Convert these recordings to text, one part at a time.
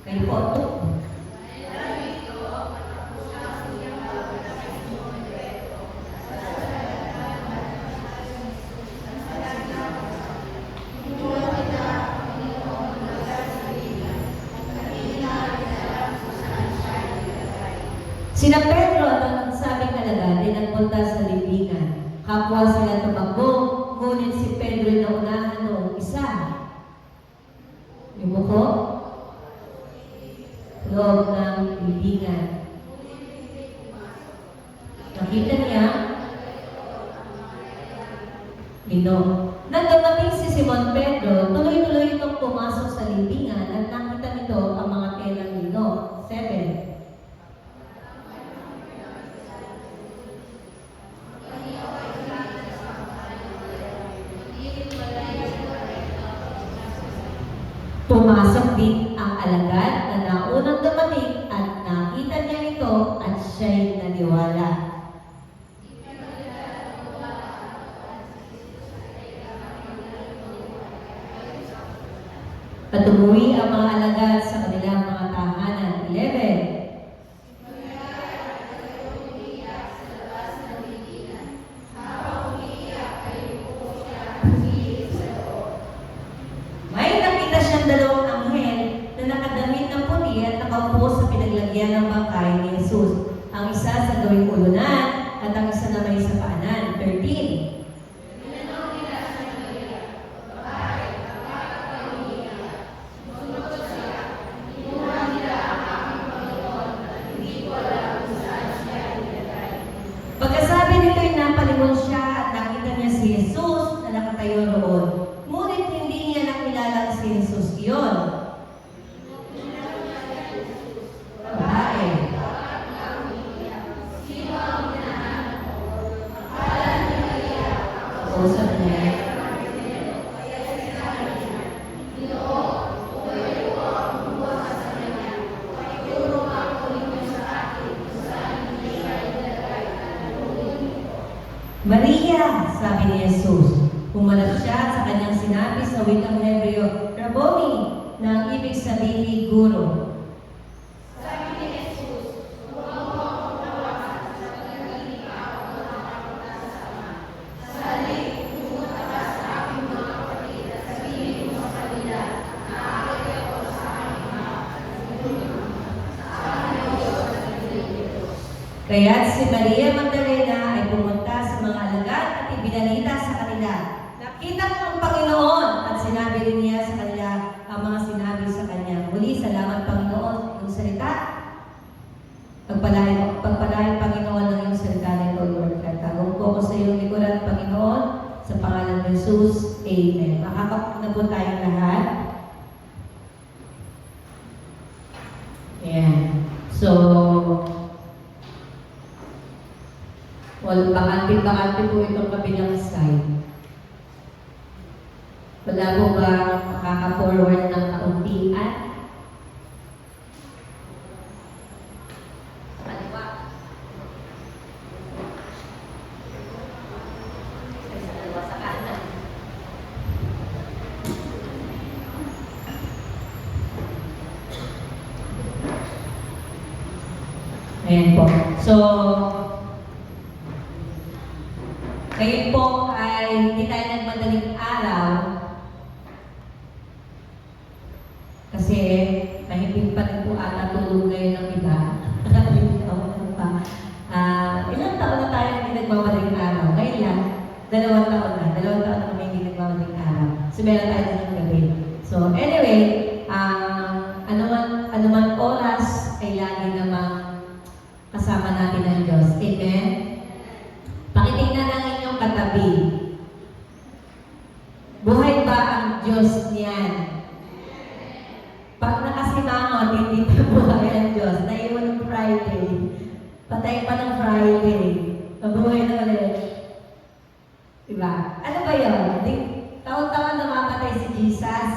Kayo po, ito. Sina Pedro at ang nagsabing alagad ay nagpunta sa libingan. Kapwa sila tumakbo, ngunit si Pedro ay naunahan noong isa. Yung buko? Loob ng libingan. Nakita niya? Lino. Nang dumating si Simon Pedro, tuloy-tuloy itong pumasok sa libingan at nakita nito ang mga telang lino. 7. Pumasok din ang alagad na naunang dumating at nakita niya ito at siya'y naniwala. At umuwi ang mga alagad sa kanilang mga tahanan. 11. Dalawang anghel na nakadamit ng puti at nakaupo sa pinaglagyan ng bangkay ni Jesus. Ang isa sa gawing ulunan at ang isa naman sa paanan. 13. Pagkasabi nito'y napalingon siya at nakita niya si Jesus na nakatayo roon. Ngunit hindi niya nakilala si Jesus iyon. Babae. Kausap niya. Maria, sabi ni Jesus. Pumalap siya sa kanyang sinabi sa wikang Hebreo, Rabboni, na ang ibig sabihin guro. Sabi ni Jesus, huwag mo akong tawagan sapagkat hindi pa ako nakakapunta sa Ama. Salik, pumunta ka sa aking mga kapatid at sabihin mo sa kanila na aakyat ako sa aking mga kapatid. Sa aking Diyos at Diyos. Kaya't si Maria Magdalena ay pumunta sa mga alagad at ibinalita sa kanila, nakita ko ang Panginoon at sinabi rin niya sa kanila ang mga sinabi sa kanya. Muli, salamat Panginoon ng salita. Pagpalain Panginoon ng iyong salita na ito, Lord. Katagong ko sa iyong likuran, Panginoon, sa pangalan ng Jesus. Amen. Makakapag po tayong lahat. Ayan. So, bakante po itong kabilang side. Wala po ba makaka-forward ng kauntian? Kaliwa. Sa dalawa sa kanan. Ayan po. So, ngayon po ay hindi tayo nagmadaling araw kasi mahigpit pa rin po ata tulog ngayon ng iba. Ilang taon na tayo hindi nagmamadaling araw? Ngayon lang, 2 taon na. 2 taon na kami hindi nagmamadaling araw. So meron tayo ng gabi. So anyway, anuman oras ay lagi namang kasama natin ang Diyos. Amen? Pakitingnan ang inyong katabi. Buhay ba ang Diyos niyan? Pag nakasimangot, hindi na buhay ang Diyos. Naiwan ng Friday. Patay pa ng Friday. Mabuhay na ulit. Diba? Ano ba yun? Taon-taon namamatay si Jesus.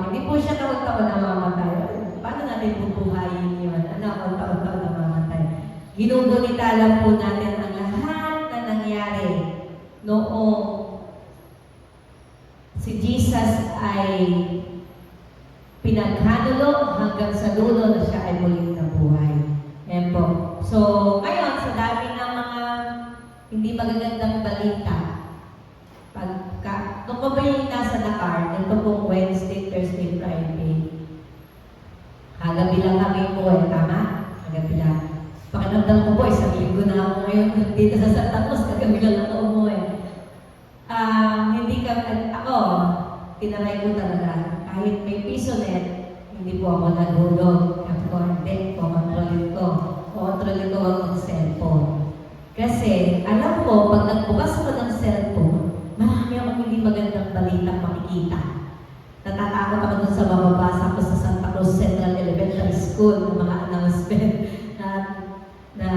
Hindi po siya taon-taon namamatay. Paano natin bubuhayin yun? Taon-taon namamatay. Ginugunita lang po natin ang lahat na nangyari noong si Jesus ay pinaghanulo hanggang sa dulo na siya ay muling nabuhay. Ayan po. So, ngayon, sa dami ng mga hindi magagandang balita, nung ko ba yung nasa Dakar, ito pong Wednesday, Thursday, Friday, kagabi lang kami po, tama? Kagabi lang. Pakiramdam ko po, isang linggo na ako ngayon dito sa Santa Cruz, kagabi lang ako umuwi. Hindi ka, ako, tinaray ko talaga, kahit may piso net, hindi po ako nagulog. Sabi ko, hindi, kontrolin ko ang cellphone. Kasi, alam ko, pag nagbukas ko ng cellphone, marami akong hindi magandang balitang makikita. Natatakot ako dun sa mababasa ko sa Santa Cruz Central Elementary School ng mga announcement na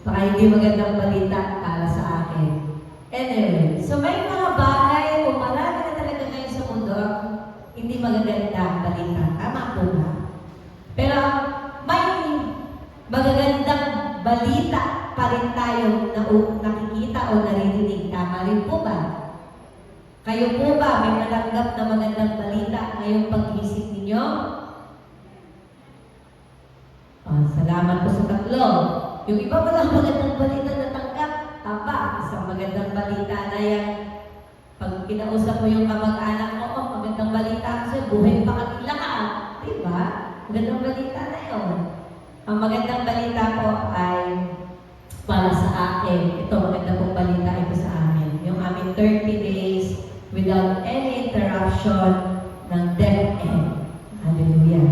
baka hindi magandang balita para sa akin. Anyway, so may mga bagay o marami na talaga ngayon sa mundo hindi magagandang balita. Tama po ba? Pero may magagandang balita pa rin tayo na nakikita o naririnig. Tama rin po ba? Kayo po ba may natanggap na magandang balita ngayong pag-isip ninyo? Salamat po sa tatlo. Yung iba walang magandang balita na tanggap. Tama, isang magandang balita na yan. Pag kinausap mo yung kamag-anak mo, magandang balita kasi buhay pa kami lahat. Diba? Magandang balita na yun. Ang magandang balita po ay para sa akin. Ito, maganda pong balita ito sa amin. Yung aming 30 days without any interruption ng DepEd. Hallelujah.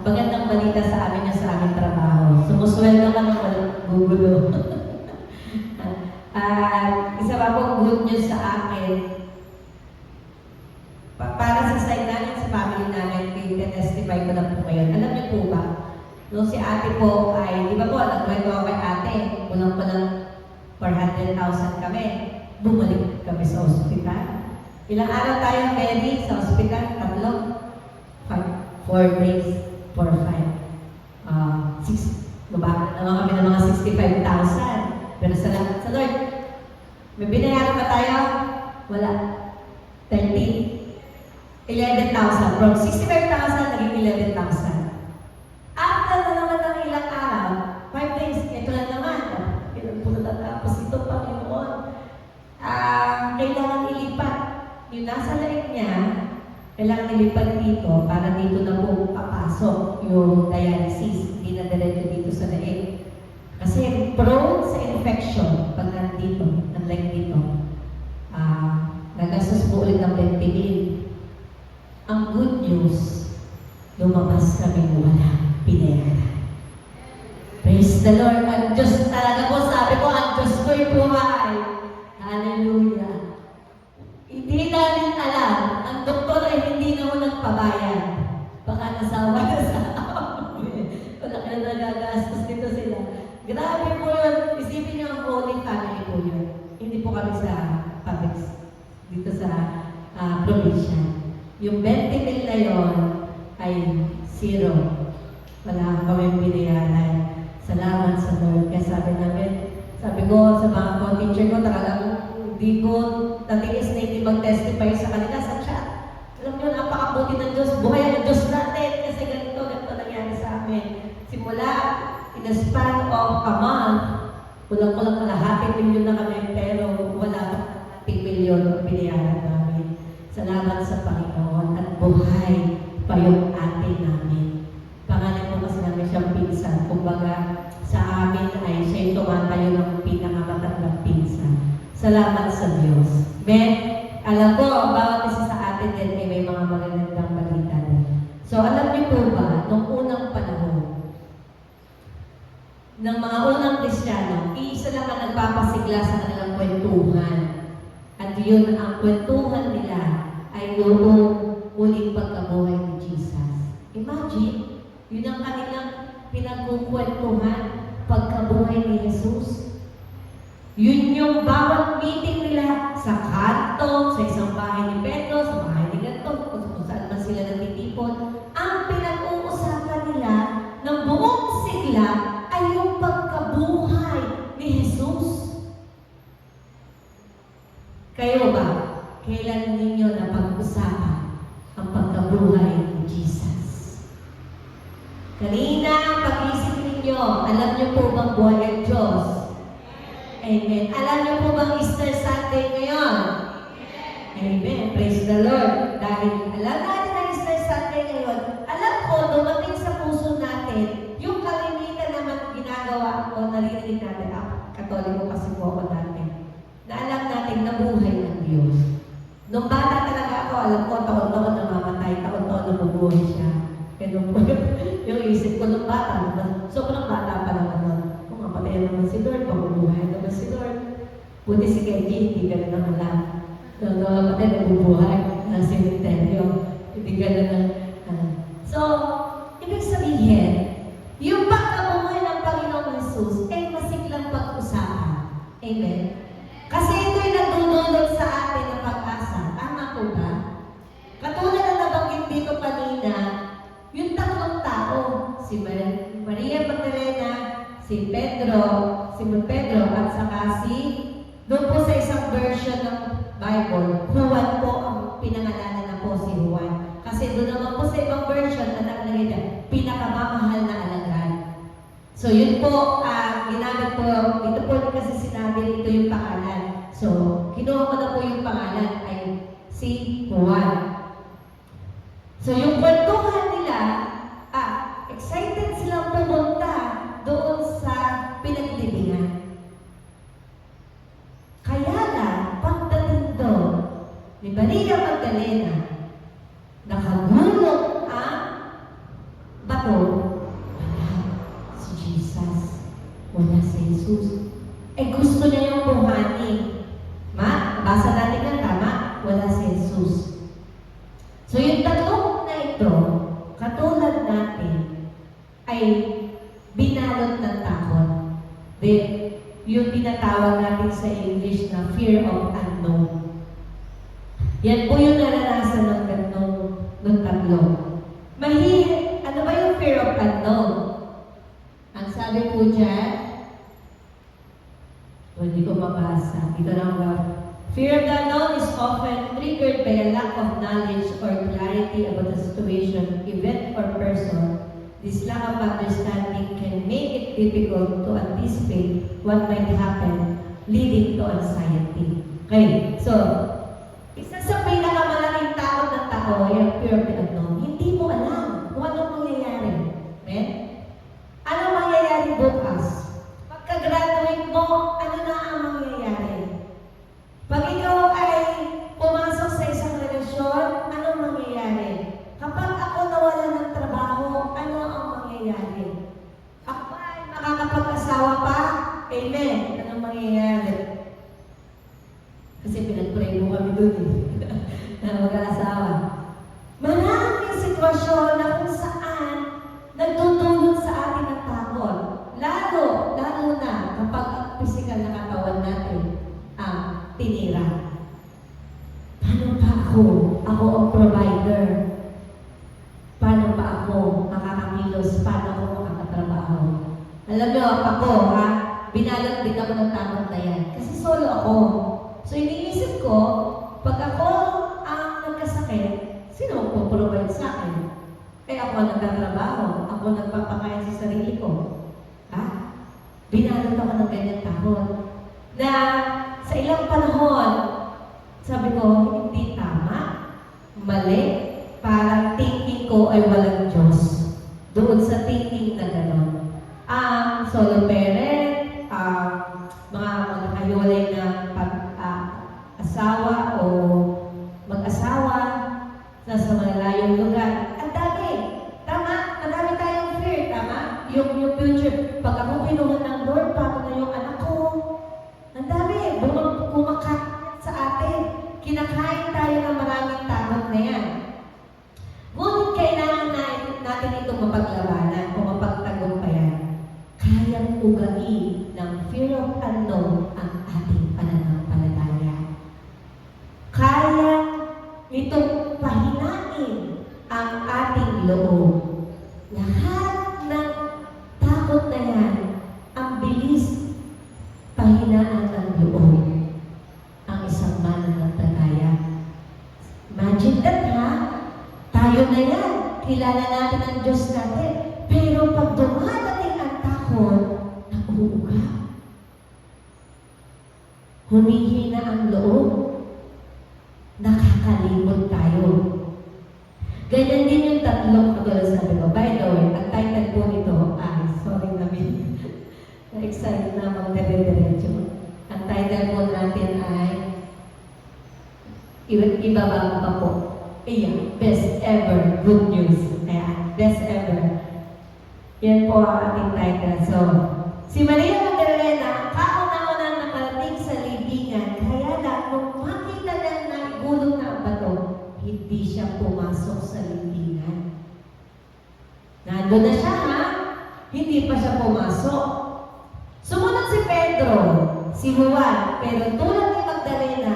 Magandang balita sa amin yung sa aming trabaho. Sumusweldo ka ng walang gugulo. Isa pa pong good news sa akin, para sa side namin, sa family namin, testify ko na po ngayon. Alam niyo po ba, nung si ate po ay, di ba po, nagkwento ako kay ate, kulang-kulang 400,000 kami. Bumalik kami sa ospital. Ilang araw tayo, Mary, sa ospital? 4 days, 4, 5. 6, naman kami ng mga 65,000. Pero salamat sa Lord. May binayaran ba tayo? Wala. 11,000. From 65,000, naging 11,000. After na naman ng ilang araw, 5 days, ito na naman. Tapos ito, Panginoon. Kailangan ilipat. Yung nasa laig niya, kailangan ilipat dito para dito na po papasok yung dialysis. Hindi na diretso dito sa laig. Kasi prone sa infection pag nandito, unlike dito. Nagastos po ulit ng 20 mil. Ang good news, lumabas kami wala pinayaran. Praise the Lord. Ang Diyos talaga po, sabi ko, ang Diyos ko'y buhay. Hallelujah. Hindi namin alam, ang doktor ay hindi naman nagpabayan. Baka nasawa na sa amin. Wala ka na nagagastos dito sila. Grabe po yun. Isipin niyo ang holy family po yun. Hindi po kami sa public, dito sa probinsya. Yung 20 mil na yun ay zero. Wala kami binayaran. Salamat sa Lord. Kaya sabi ko sa mga co-teacher ko, talagang hindi ko natiis na hindi mag-testify sa kanila sa chat. Alam niyo, napakabuti ng Diyos. Buhay ang Diyos natin. Kasi ganito nangyari sa amin. Simula, in the span of a month, kulang-kulang kalahating milyon na kami, pero wala ating milyon ang binayaran namin. Salamat sa Panginoon at buhay pa yung atin namin. Pangalan po kasi namin siyang pinsan. Kumbaga, sa amin ay siya'y tumatayo ng pinakamatandang pinsan. Salamat sa Diyos. Men, alam ko, bawat isa sa atin din ay may mga magagandang balita din. So, alam niyo po ba, nung unang panahon, ng mga unang Kristiyano, iisa lang ang nagpapasigla sa kanilang kwentuhan. At yun, ang kwentuhan nila ay yung uling pagkabuhay ni Jesus. Imagine, yun ang kanilang pinagkukwentuhan, pagkabuhay ni Jesus. Yun yung bawat meeting nila sa kanto, sa isang bahay ni Pedro, sa bahay ni Gato, kung saan man sila natitipon. Ang pinag-uusapan nila ng buong sigla ay yung pagkabuhay ni Jesus. Kayo ba, kailan ninyo na pag-usapan ang pagkabuhay buhay ni Jesus. Kanina, pag-isip ninyo, alam niyo po bang buhay ang Diyos? Amen. Alam niyo po bang Easter Sunday ngayon? Amen. Praise the Lord. Dahil alam natin ang Easter Sunday ngayon, alam ko, dumating sa puso natin, yung kalimitan naman ginagawa o naririnig natin, Katoliko kasi po ako natin, na alam natin na buhay ng Diyos. Nung bata talaga ako, alam ko, taon-taon namamatay, taon-taon nabubuhay siya. Ganun po yung isip ko nung bata. Sobrang bata pa lang naman. Kung mapatay naman si Lord, mabubuhay naman si Lord. Buti si Kenji, hindi ka na naman lang. Nung mapatay, nabubuhay na simenteryo. Hindi ka na lang. So, ibig sabihin, yung pagkabuhay ng Panginoong Jesus ay masiklang pag-usapan. Amen? Kasi ito'y nagdudulot sa atin ng pag-asa. Tama po ba? Katulad na nabanggit dito kanina, yung tatlong tao, si Maria Magdalena, si Pedro, at saka doon po sa isang version ng Bible, Juan po ang pinangalanan na po si Juan. Kasi doon naman po sa ibang version, ang nakalagay niya, pinakamamahal na alagad. So yun po, ginamit po, ito po kasi sinabi ito yung pangalan. So, kinuha ko na po yung pangalan ay si Juan. So yung kwentuhan nila, excited silang pumunta doon sa pinaglibingan. Kaya lang, pagdating doon, ni Maria Magdalena, nakagulong ang bato. Wala si Jesus. Wala si Jesus. Gusto niya yung buhanin. Basa natin ng tama, wala si Jesus. So yung tatlong na ito, katulad natin, ay binalot ng takot. Yung tinatawag natin sa English na fear of unknown. Yan po yung naranasan ng tatlo. Ano ba yung fear of unknown? Ang sabi po dyan, hindi ko mabasa. Ito lang ba? Fear of the unknown is often triggered by a lack of knowledge or clarity about the situation, event, or person. This lack of understanding can make it difficult to anticipate what might happen, leading to anxiety. Okay, so, isa sa pinakamalaking takot ng tao, yung fear of the unknown. Hindi mo alam kung anong mangyayari. Okay? Ano mangyayari bukas? Pagka-graduate mo, ano na ang mangyayari? Pag ikaw ay pumasok sa isang relasyon, anong mangyayari? Kapag ako nawala ng trabaho, ano ang mangyayari? Ako ay makakapag-asawa pa? Amen. Anong mangyayari? Kasi pinag-pray mo kami doon na mag-asawa. Maraming sitwasyon na kung saan nagtutulog sa atin ng takot. Lalo na kapag ang physical na katawan natin ang tinira. Paano pa ako? Ako ang provider. Paano pa ako makakakilos? Paano ako makakatrabaho? Alam niyo, ako, binalot din ako ng takot na yan. Kasi solo ako. So, iniisip ko, pag ako ang nagkasakit, sino magpo-provide sa akin? Ako ang nagtatrabaho. Ako nagpapakain sa sarili ko. Binalot ako ng ganyan takot. Na sa ilang panahon, sabi ko, hindi tama, mali, parang thinking ko ay walang Diyos. Doon sa thinking na gano'n. Solo parent, mga magkakahiwalay na asawa o mag-asawa, nasa malayong lugar. Ang dami. Tama, madami tayong fear. Tama? Yung future. Pag ako kinuha ng Lord, paano na yung anak ko? Ang dami. Kumakain sa atin. Kinakain tayo ng maraming takot na yan. Ngunit kailangan natin itong mapaglabanan o mapagtagumpayan. Kayang ugali ng fear of unknown ang ating pananampalataya. Kaya itong pahinain Ayun na yan. Kilala natin ang Diyos natin. Pero pag dumadating ang takot, nauuga. Humihina ang loob. Nakakalimot tayo. Ganyan din yung tatlong katulad sabi ko. By the way, ang title po nito ay, sorry namin, na-excited na magdire-diretso. Ang title po natin ay, ibaba pa po. Ayan, best ever good news. Ayan, best ever. Yan po ang ating title. So, si Maria Magdalena, kauna-una nakarating sa libingan, kaya na nung makita niya na igulong na ang bato, hindi siya pumasok sa libingan. Nandun na siya, ha? Hindi pa siya pumasok. Sumunod si Pedro, si Juan, pero tulad ni Magdalena,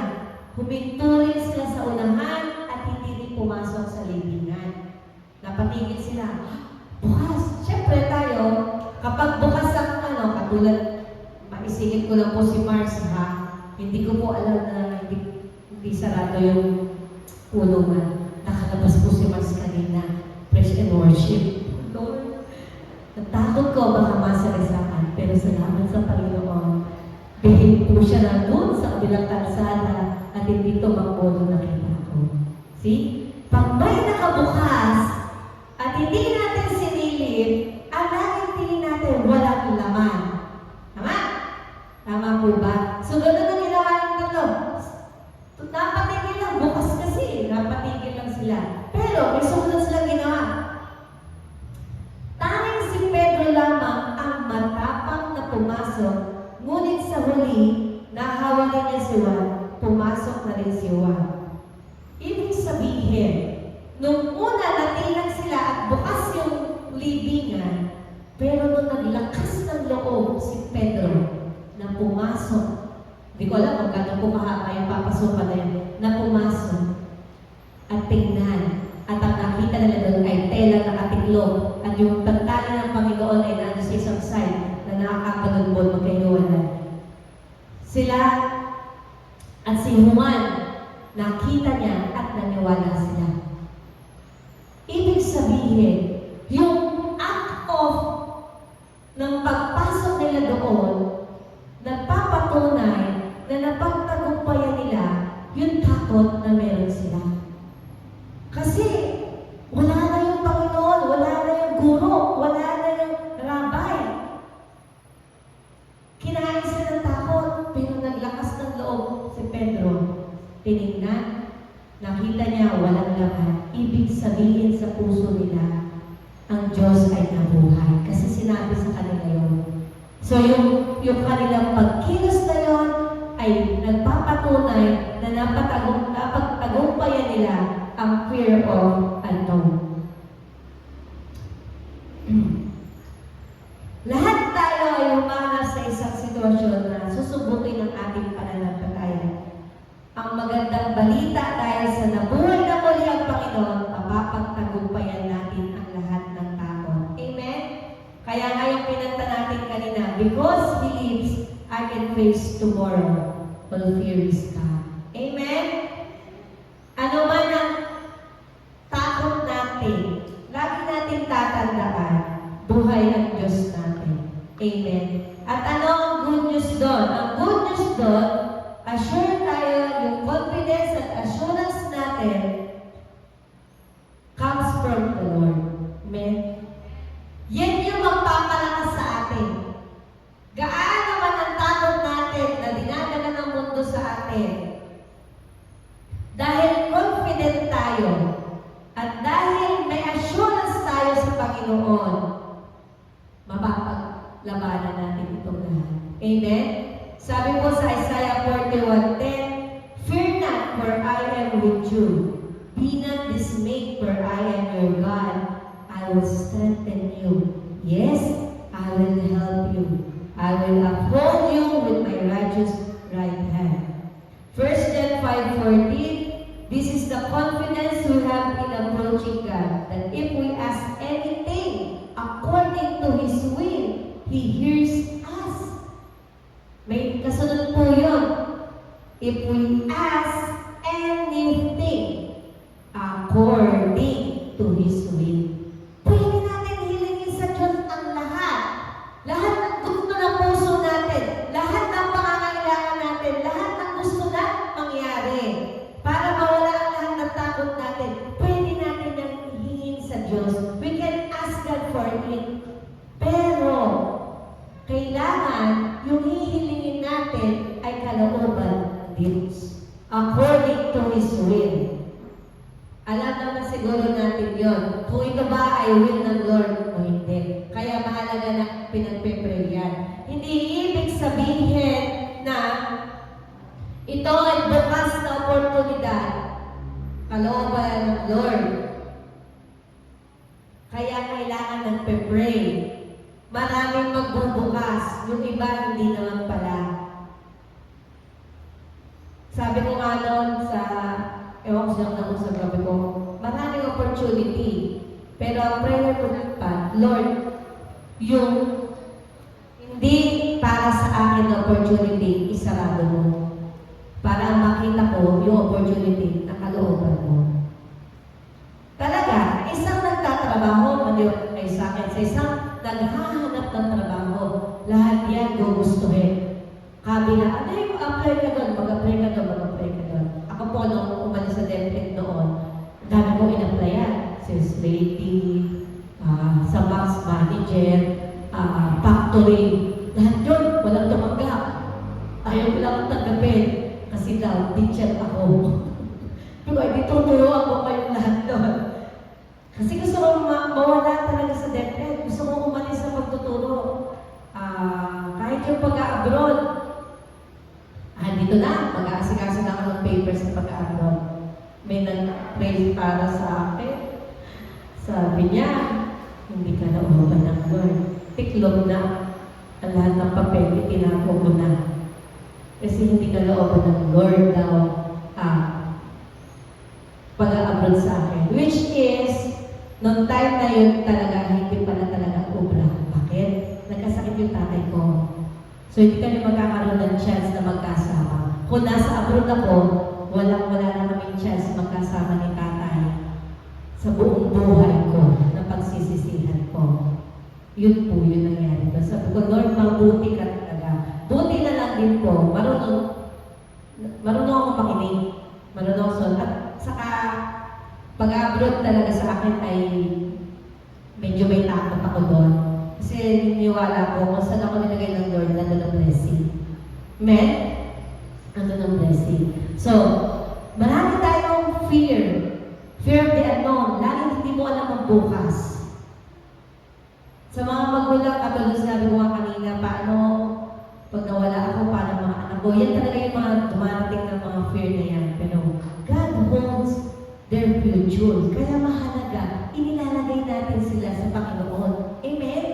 huminto rin sila sa unahan at hindi rin pumasok sa libingan. Napatigil sila. Bukas. Siyempre tayo, kapag bukas ang katulad, maisingit ko lang po si Mars, ha? Hindi ko po alam na hindi sarado yung pulungan. Nakalabas po si Mars kanina. Praise and worship. Lord, natakot ko baka masalisakan, pero salamat sa Panginoon. Bihim po siya na doon sa kabilang kalsada at hindi tumakbo na kita ko. See? Pag may nakabukas at hindi natin sinilip, ang langit tingin natin walang laman. Tama? Tama po ba? So, gano'n ang ginawa ng tatlo. Napatigil lang. Bukas kasi. Napatigil lang sila. Pero, may sumunod silang ginawa. Tanging si Pedro lamang ang matapang na pumasok, ngunit sa huli, nahawa niya si Juan, pumasok na rin si Juan. Ibig sabihin, nung una natilang sila at bukas yung libingan, pero nung naglakas ng loob si Pedro na pumasok, hindi ko alam kung gano'n po mahaba yung papasukan na yun, na pumasok at tingnan, at ang nakita nila doon ay tela na katiklog at yung tagtali ng Panginoon ay nandun sa isang side na nakakapalumbol magkahiwalay. Sila at si Juan, nakita niya at naniwala sila. Ibig sabihin, yung act of ng pagpasok nila doon, nagpapatunay na napagtagumpayan nila yung takot na meron sila. Kasi wala na yung Panginoon, wala na yung guro, wala na yung rabay. Kinain sila ng takot, pero naglakas ng loob si Pedro. Tinignan, nakita niya walang laman. Ibig sabihin sa puso nila, ang Diyos ay nabuhay. Kasi sinabi sa kanila yun. So yung kanilang pagkilos na yun ay nagpapatunay na napagtagumpayan nila ang fear of unknown. Lahat tayo ay humaharap sa isang sitwasyon na susubukin ng ating pananampalataya. Ang magandang balita dahil sa nabuhay na muli ang Panginoon, mapapagtagumpayan natin ang lahat ng takot. Amen? Kaya nga yung pinanta natin kanina, because He lives, I can face tomorrow. All fear is gone. Amen? Ano man ang takot natin, lagi natin tatandaan, buhay ang Diyos natin. Amen? At ano ang good news doon? Ang good news doon, assure tayo, yung confidence at assurance natin comes from the Lord. Amen? Yan yung magpapalakas sa atin. Gaano man ang takot natin na dinadala ng mundo sa atin. Dahil confident tayo at dahil may assurance tayo sa Panginoon, mapapaglabanan natin itong lahat. Amen? Sabi po sa Isaiah 41:10, fear not, for I am with you. Be not dismayed, for I am your God. I will strengthen you. Yes, I will help you. I will uphold you with my righteous right hand. 1 John 5:14, this is the confidence we have in approaching God, that if we ask anything according to His will, He hears us. May kasunod po yun. If we ask anything according to His will. Pwede natin hilingin sa Diyos ang lahat. Lahat ng gusto ng puso natin, lahat ng pangangailangan natin, lahat ng gusto na mangyari. Para mawala ang lahat ng takot natin, pwede natin yung hihingin sa Diyos. We can ask God for it. Pero, kailangan yung hihilingin natin ay kalooban ng Diyos. According to His will. Alam naman siguro natin yon. Kung ito ba ay will ng Lord o hindi. Kaya mahalaga na pinagpe-pray yan. Hindi ibig sabihin na ito ay bukas na oportunidad. Kalooban ng Lord. Kaya kailangan nagpe-pray. Maraming magbubukas. Yung iba hindi naman pala. Sabi ko nga noon sa, ewan ko siyang naman sa gabi ko, maraming opportunity. Pero ang prayer ko lang pa, Lord, yung hindi para sa akin na opportunity, isarado mo. Para makita ko yung opportunity na kalooban mo. Talaga, isang nagtatrabaho, maniwala kayo sa akin, sa isang naghahanap ng trabaho, lahat yan gugustuhin. Kabila, ano yung apply ka doon? Mag-apply ka doon, mag-apply ka doon. Ako po, nung umalis sa DepEd noon, dami kong in-applyan. Sales lady, sa box manager, factory. Lahat yun, walang tumanggap. Ayaw ko lang tanggapin. Kasi daw, teacher ako. Pero ay tuturuan ko kayong lahat doon. Kasi gusto ko mawala talaga sa DepEd. Gusto ko umalis sa pagtuturo. Kahit yung pag-a-abroad, dito na, mag-aasikaso na ako ng papers sa pag-abroad. May nag-pray para sa akin. Sabi niya, hindi ka nauuban ng Lord. Tiklog na ang lahat ng papel, itinako mo na. Kasi hindi ka nauuban ng Lord daw pag-abroad sa akin. Which is, noong time na yun talaga, hindi pala talaga ubra. Bakit? Nagkasakit yung tatay ko. So, hindi kami magkakaroon ng chance na magkasama. Kung nasa abroad ako, wala na kaming chance magkasama ni tatay sa buong buhay ko na pagsisisihan ko. Yun po yun nangyari ko. Sabi ko, Lord, mabuti ka talaga. Buti na lang din po. Marunong ako makinig. Marunong ako. At saka, pag-abroad talaga sa akin ay medyo may takot ako doon. Kasi niniwala ko kung saan ako nilagay ng Lord, nandun ang blessing. Amen? Nandun ang blessing. So, marami tayong fear. Fear of the unknown. Lagi hindi mo alam ang bukas. Sa mga magulang, katulad sabi ko nga kanina, paano pag nawala ako, paano mga anak ko. Yan talaga yung mga dumarating ng mga fear na yan. Pero God holds their future. Kaya mahalaga, inilalagay natin sila sa Panginoon. Amen?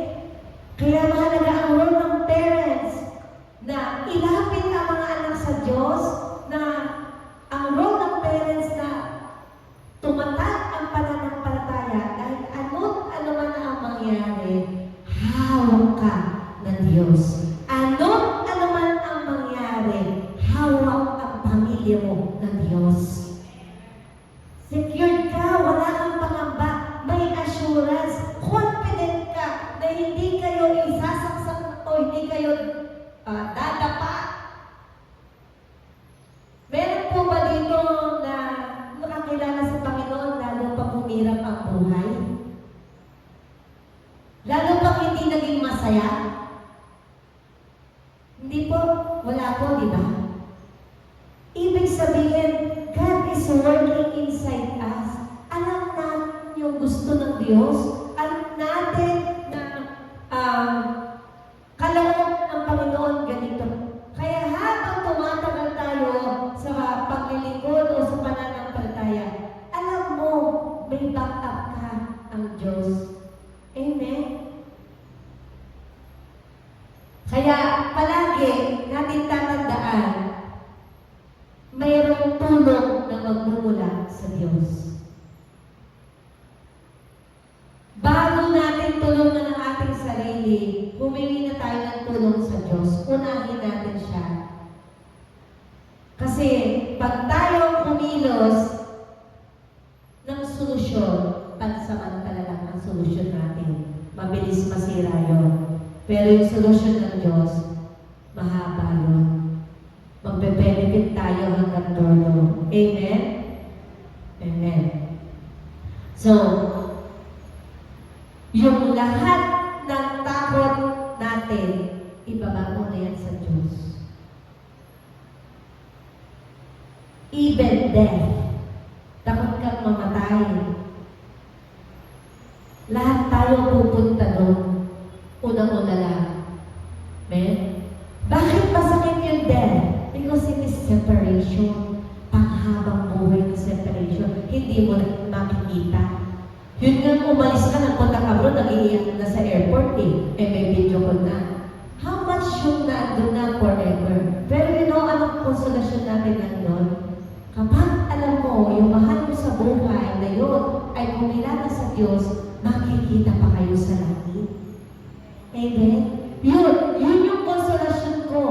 Kaya mahalaga ang role ng parents na ilapit ang mga anak sa Diyos, na ang role ng parents na tumatak ang pananampalataya dahil ano man ang mangyari, hawak ka ng Diyos. Ano man ang mangyari, hawak ang pamilya mo ng Diyos. Secured ka, wala kang pangamba, may assurance, confident ka na hindi kayo isasaksak o hindi kayo dadapa. Meron po ba dito na nakakilala sa Panginoon lalo pang humirap ang buhay? Lalo pang hindi naging masaya? Hindi po, wala po, di ba? Ibig sabihin, God is working inside us. Alam natin yung gusto ng Diyos. Alam natin na kaloob ng Panginoon ganito. Kaya habang tumatagal tayo sa paglilingkod o sa pananampalataya, alam mo, may backup ka ang Diyos. Amen? Kaya palagi natin tatandaan, mayroong tulong na magmumula sa Diyos. Bago natin tulungan ang ating sarili, humingi na tayo ng tulong sa Diyos. Unahin natin siya. Kasi pag tayo kumilos ng solusyon, pag ang solusyon natin. Mabilis masira yun. Pero yung solusyon ng Diyos, mahaba yun. Magbe-benefit tayo hanggang dulo. Amen? Amen. So, yung lahat ng takot natin, ibaba mo na yan sa Diyos. Even death, takot kang mamatay. Lahat tayo pupunta doon. Unang-una lang. Amen? Bakit masakit yung death? Because it is separation. Panghabang buhay ng separation. Hindi mo na makikita. Yun nga, umalis ka, nagpunta ka bro, nag-iiyak na sa airport eh. May video ko na. How much yung nandun na forever? Pero you know, anong konsolasyon natin nandun? Kapag alam mo, yung mahal mo sa buhay na yun ay kumilala sa Diyos, makikita pa kayo sa langit. Amen? Yun yung konsolasyon ko.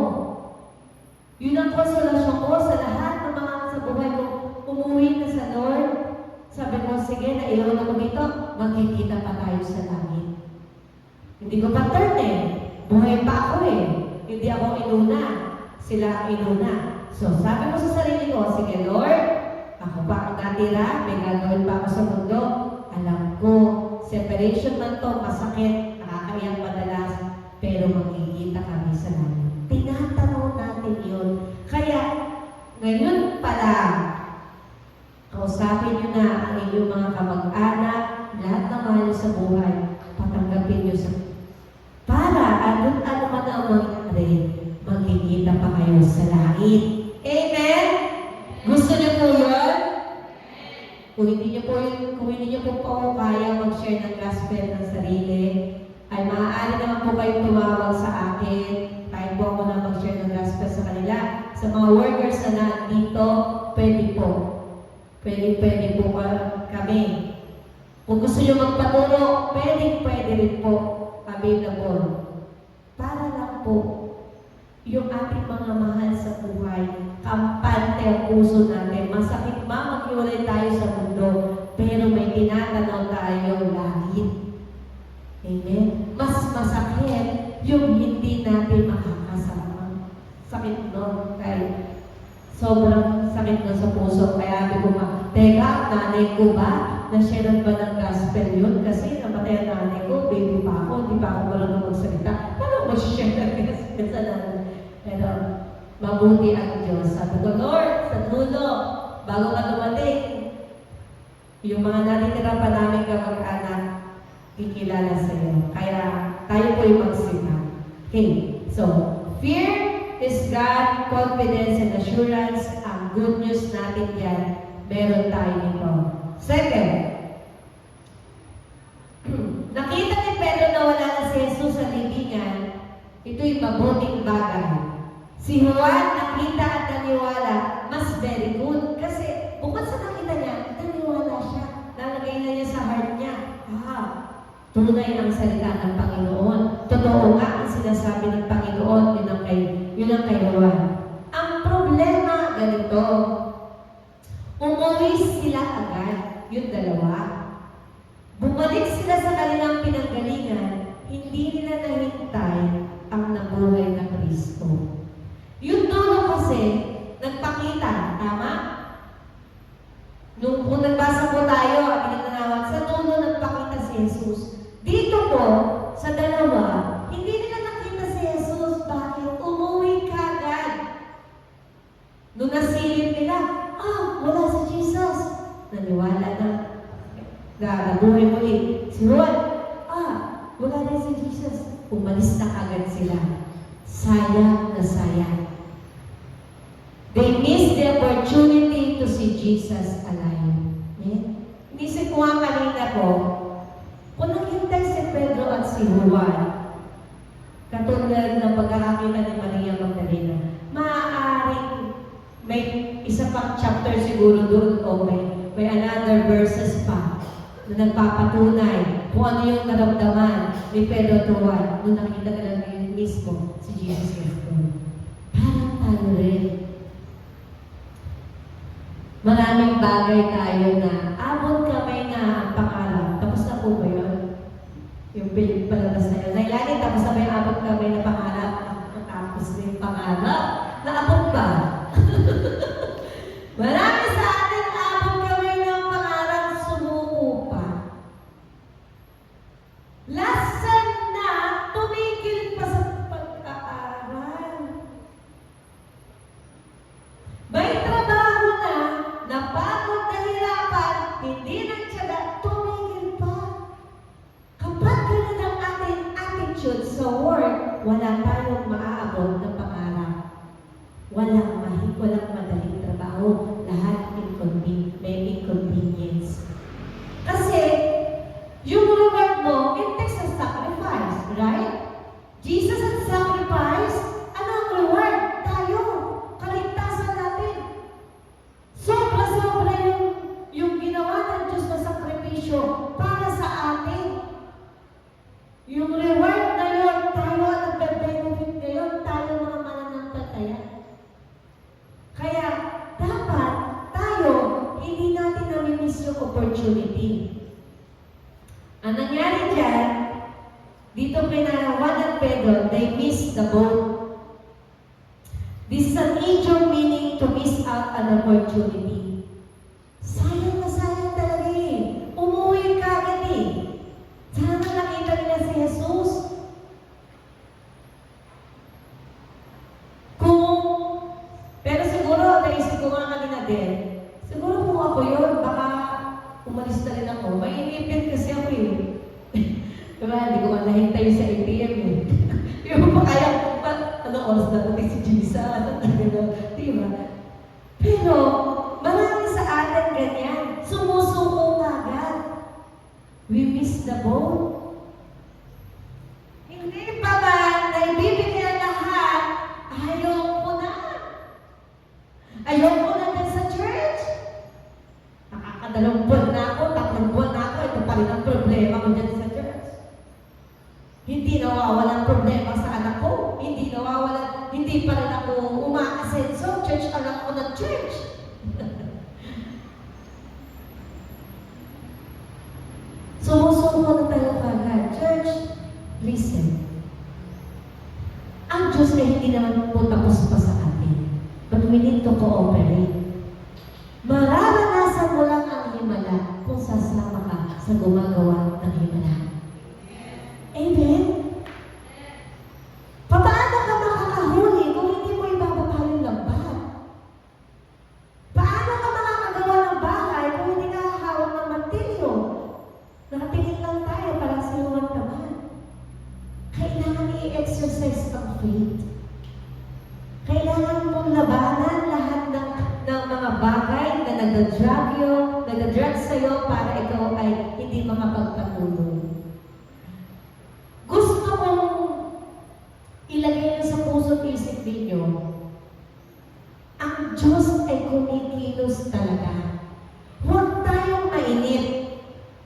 Yun ang konsolasyon ko sa lahat ng mga sa buhay ko. Umuwi na sa Lord. Sabi ko, sige, naiwan ako dito, makikita pa tayo sa langit. Hindi ko pa turn eh. Buhay pa ako eh. Hindi ako inuna. Sila ang inuna. So, sabi ko sa sarili ko, sige Lord, ako pa ang natira, may gagawin pa ako sa mundo. Alam ko, separation man to, masakit, nakakaiyak madalas, pero makikita kami sa langit. Tinatanong natin yun. Kaya, ngayon pala, kausapin nyo na ang inyong mga kamag-anak, lahat na mahal sa buhay, patanggapin nyo sa para ano man ang mangyari, magkikita pa kayo sa langit. Amen? Gusto niyo po yun? Kung hindi niyo po kaya mag-share ng gospel ng sarili, ay maaari naman po kayong tumawag sa akin. Kahit po ako na mag-share ng gospel sa kanila. Sa mga workers na nandito, pwede po. Pwede po kami. Kung gusto niyo magpaturo, pwede rin po. Available. Para lang po, yung ating mga mahal sa buhay, kampante ang puso natin. Masakit maghiwalay tayo sa mundo, pero may tinatanaw tayo langit. Amen? Mas masakit yung hindi natin makakasama. Sakit nun, kaya sobrang sakit nun sa puso. Kaya sabi ko teka, nanay ko ba? Na-share ba ng gospel yun? Kasi namatay ang nanay ko, baby pa ako, hindi pa ako marunong magsalita. Paano mag-share ng gospel sa nanay? Pero mabuti ang Diyos. Sabi ko, Lord, sa dulo, bago ka dumating, yung mga natitira pa namin kamag-anak, kikilala sa iyo. Kaya tayo po yung magsimba. Okay, so, fear is God, confidence and assurance. Ang good news natin yan, meron tayo nito. Second, nakita ni Pedro na wala na si Jesus sa libingan, ito'y mabuting bagay. Si Juan nakita at naniwala, mas very good. Kasi bukod sa nakita niya, naniwala siya. Nalagay na niya sa heart niya. Tunay ang salita ng Panginoon. Totoo nga ang sinasabi ng Panginoon, yun ang kay Juan. Ang problema, ganito, umuwi sila agad, yung dalawa. Bumalik sila sa kanilang pinanggalingan, hindi nila nahintay ang nabuhay na Kristo. Yung dulo kasi, nagpakita, tama? Kung nagbasa po tayo, ang pinananawag, sa dulo nagpakita si Jesus. Dito po, sa dalawa, hindi nila nakita si Jesus. Bakit? Umuwi ka agad. Nung nasilip nila, wala si Jesus. Naniwala na. Nabuhay muli. Si Juan, wala na si Jesus. Umalis na agad sila. Sayang na sayang. They missed the opportunity to see Jesus alive. Inisip ko nga kanina po, kung naghintay si Pedro at si Juan, katulad ng pagkakakita ni Maria Magdalena, maaaring may isa pang chapter siguro doon o may another verses pa na nagpapatunay kung ano yung naramdaman ni Pedro at Juan nung nakita ka lang mismo si Jesus Cristo. Parang tayo rin. Maraming bagay tayo na abot kamay na ang pangarap. Tapos na po ba yun? Yung reward mo, it takes a sacrifice, right? Jesus had sacrifice. Ano ang reward? Tayo. Kaligtasan natin. Sobra-sobra yung ginawa ng Diyos na sakripisyo para sa atin. Yung reward na yun, tayo ang nagbe-benefit ngayon, tayo mga mananampalataya. Kaya, dapat tayo, hindi natin namimiss yung opportunity. Ang nangyari dyan, dito kina Juan at Pedro, they missed the boat. This is an idiom meaning to miss out an opportunity. Sayang na sayang talaga eh. Umuwi ka agad eh. Sana nakita nila si Jesus. Pero siguro, naisip ko nga kanina din, siguro kung ako yun, baka umalis na rin ako. May inipit kasi ako eh. Diba, hindi ko nga nahintay sa ATM eh. Yung pa kaya, ano oras na natin si Jesus? Diba? Pero, marami sa atin ganyan. Sumusuko ka agad. We miss the boat. Hindi pa ba naibibigyan lahat? Ayoko na. Ayoko na din sa church. Nakakadalawang buwan na ako, 3 buwan na ako, ito pa rin ang problema ko dyan sa church. Hindi nawawalan problema sa anak ko. Hindi nawawalan, hindi pa rin ako umaasenso. Church, anak ko ng church. Sumusuko na tayo kagad. Church, listen. Ang Diyos ay hindi naman po tapos pa sa atin. But we need to cooperate. Mararanasan mo lang ang himala kung sasama ka sa gumagawa ng himala. Amen? Paano ka makakahuli kung hindi mo ibababa yung lambat? Paano ka makakagawa ng bahay kung hindi ka hawak ng martilyo? Nakatingin lang tayo para sinuwan naman. Kailangan i-exercise ang faith. Kailangan mong labanan lahat ng mga bagay na nag-drag sa'yo para ikaw ay hindi makapagpatuloy. Gusto kong ilagay na sa puso't isip ninyo, ang Diyos ay kumikilos talaga. Huwag tayong mainit.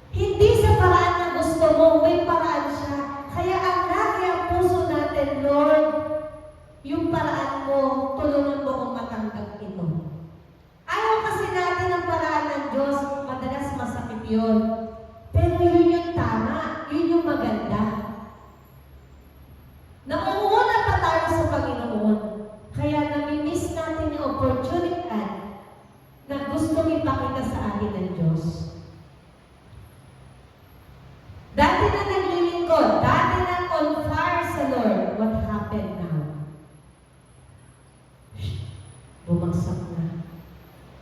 Hindi sa paraan na gusto mo, may paraan siya. Kaya ang lagi ang puso natin, Lord, yung paraan mo, tulungan mo kung matanggap ito. Ayaw kasi natin ang paraan ng Diyos, madalas masakit yun. Pero yun yung tama, yun yung maganda. Nakuuna pa tayo sa Panginoon, kaya nami-miss natin yung opportunity na gusto ipakita sa atin ng Diyos. Dati na naglilingkod, dati na on fire sa Lord, what happened now? Bumagsak na.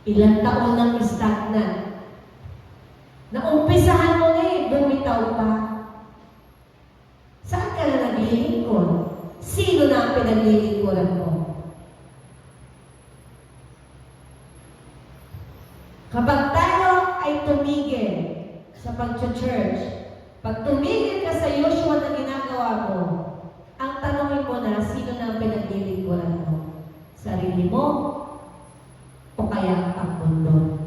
Ilang taon nang stagnant. Naumpisahan mo na eh, bumitaw pa. Saan ka na naglilingkod? Sino na ang pinaglilingkodan mo? Kapag tayo ay tumigil sa pag-church, pag tumigil ka sa usual na ginagawa mo, ang tanongin mo na, sino na ang pinaglilingkodan mo? Sarili mo o kaya ang mundo?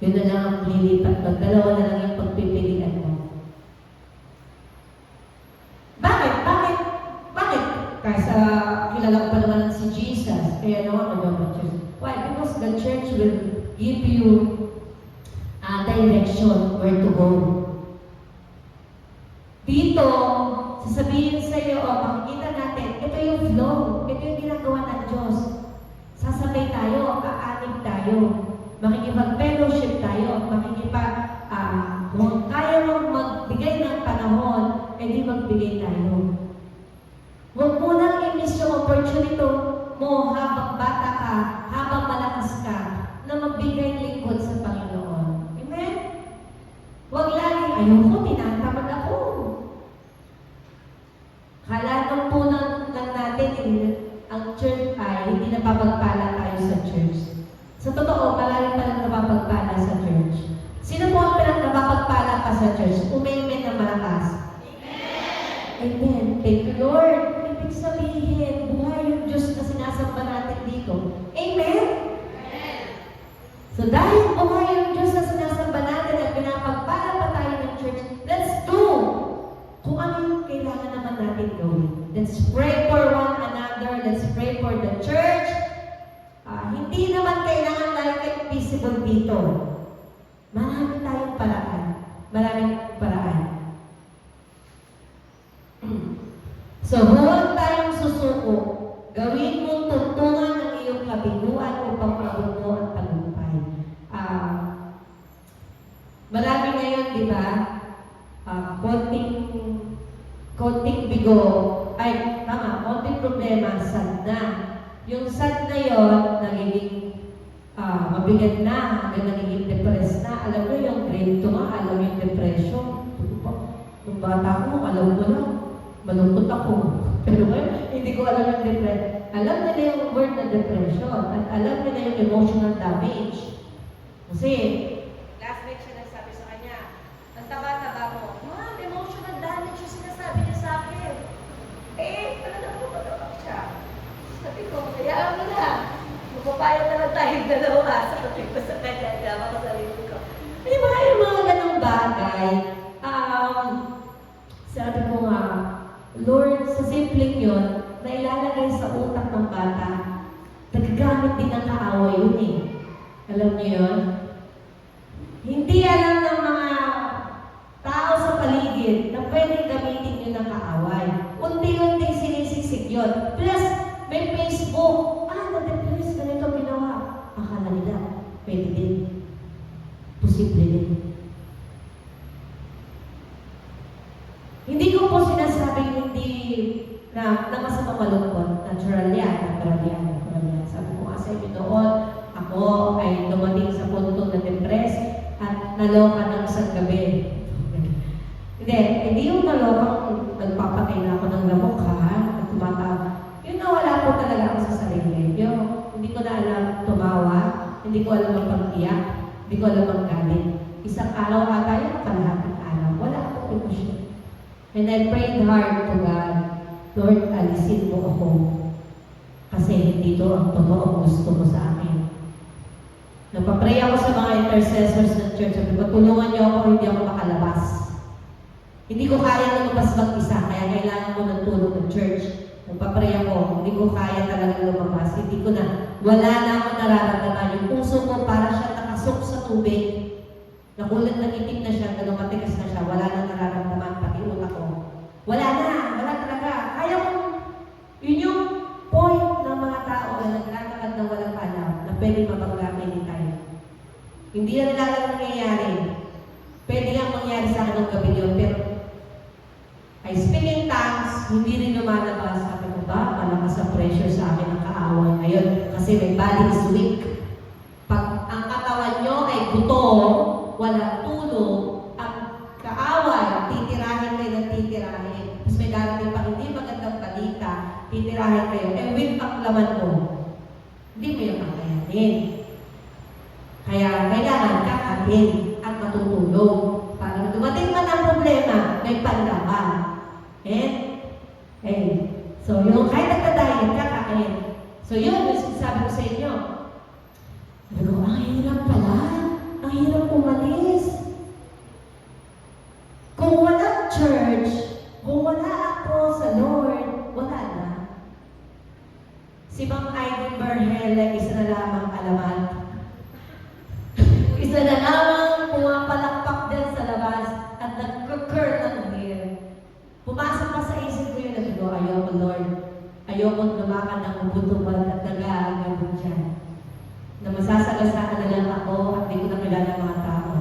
Yun na lang ang lilipat. Magdalawa na lang yung pagpipilian mo. Bakit? Kasi kilala ko pa naman si Jesus. Kaya naman ako church. Why? Because the church will give you a direction where to go. Dito, sasabihin sa iyo, makikita natin, ito yung flow, ito yung ginagawa ng Diyos. Sasabay tayo, aanig tayo, makikipag-fellowship tayo, kung kaya mong magbigay ng panahon, edi magbigay tayo. Huwag mo nang i-miss yung opportunity mo habang bata ka, habang malakas ka, na magbigay lingkod sa Panginoon. Amen? Huwag laging, ayoko, tinatamad ako. Kala nung punan lang natin, ang church ay hindi napapagpala tayo sa church. Sa totoo, marami pa lang napapagpala sa church. Sino po ang napapagpala pa malakas sa church. Umamen na malakas. Amen. Thank you, Lord. Ibig sabihin, buhay yung Diyos na sinasamba natin dito. Amen? So dahil buhay yung Diyos na sinasamba natin at pinapagpala pa tayo ng church, let's do kung ano yung kailangan naman natin gawin. Let's pray for one another. Let's pray for the church. Hindi naman kailangan like visible dito. Marami tayong paraan. Maraming paraan. So, huwag tayong susuko. Gawin mong tuntungan ng iyong kabiguan upang maabot mo ang tagumpay. Marami ngayon, di ba? Konting bigo, konting problema, sad na. Yung sad na yon, nagiging mabigat na, hanggang nagiging depressed na. Alam mo yung grade 2 nga, alam mo yung depression. Nung bata ko, alam ko lang. Malungkot ako. Pero ngayon, hindi ko alam yung depression. Alam nila yung word na depression at alam nila yung emotional damage. Kasi, last week siya nagsabi sa kanya, ang taba-taba mo, Ma'am, emotional damage yung sinasabi niya sa akin. Talagang pumatabak siya. Sabi ko, kaya mo na. Magpapayag na lang tayong dalawa. Sabi ko sa kanya, gama ko sa sarili ko. Di ba yung mga ganong bagay? Sabi ko nga, Lord, sa simpleng yun, na ilalagay sa utak ng bata, nagagamit din ng kaaway yun eh. Alam niyo yun? Hindi alam ng mga tao sa paligid na pwedeng gamitin yun ng kaaway. Unti-unting sinisiksik yun. Plus, may Facebook. Na-depress, ganito ginawa. Akala nila, pwede din. Posible din. Hindi ko po sinasabing hindi na masama malungkot. Natural yan. Sabi ko nga sa inyo noon, ako ay dumating sa punto na depressed at naloka ng isang gabi. Hindi yung nalokang nagpapatay na ako ng lamok at tumatawag. Yun na wala po talaga ako sa sarili. Hindi ko na alam tumawa, hindi ko alam magpag-iyak, hindi ko alam maggalit. Isang araw ata yun, kalahating araw. Wala akong emosyon. And I prayed hard to God, Lord, alisin mo ako. Kasi hindi ito ang totoo gusto mo sa akin. Nagpa-pray ako sa mga intercessors ng church. Sabi ko, tulungan niyo ako, hindi ako makalabas. Hindi ko kaya lumabas mag-isa, kaya kailangan ko ng tulong ng church. Nagpa-pray ako, hindi ko kaya talaga lumabas. Hindi ko na, wala na akong nararamdaman. Yung puso ko para siya nakasok sa tubig. Nakulat na itim na siya, matigas na siya, wala na nararamdaman, pati utak ko. Wala talaga. Kaya ko, yun yung point ng mga tao na naglalakad na walang alam na pwede mabangga anytime. Hindi na nila lang nangyayari. Pwede lang mangyari sa akin ng gabi yun, pero I speak in tongues, hindi rin lumalabas. Sabi ko ba, malakas ang pressure sa akin ng kaaway ngayon kasi may body is weak. Pag ang katawan nyo ay gutom, walang tulog, ang kaaway, titirahin kayo ng titirahin. Tapos may darating pa hindi magandang balita, titirahin kayo. Weak ang laman mo. Hindi mo yung kakayanin. Kaya kailangan kakain at matutulog. Para dumating man ang problema, may panlaban. So yung kahit nagka-diet, kakain. So yun, yung sinasabi ko sa inyo. Sabi ko, ang hirap pala. Ang hirap umalis. Kung walang church, kung wala ako sa Lord, wala na. Si Ma'am Aiden Berhele, isa na lamang alamat. Isa na lamang pumapalakpak din sa labas at nag-curl ng hair. Pumasok pa sa isip ko yun at ko, ayoko Lord. Ayoko lumakan ng ubutubad at nag-aagabot dyan. Na masasagasaan na lang ako at di ko na kilala mga tao.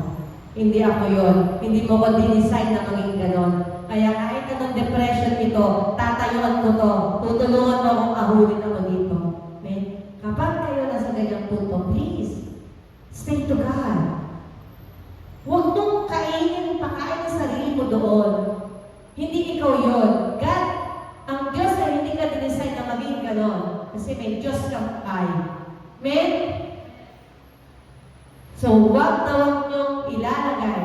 Hindi ako yon. Hindi mo ko dinesign na maging ganon. Kaya kahit anong depression ito, tatayuan ko to. Tutulungan mo akong ahulin ako dito. Okay? Kapag kayo nasa ganyang punto, please, stay to God. Huwag mong pakain ang sarili mo doon. Hindi ikaw yon. God, ang Diyos ay hindi ka dinesign na maging ganon. Kasi may Diyos kang ay. Amen? So, huwag na huwag niyong ilalagay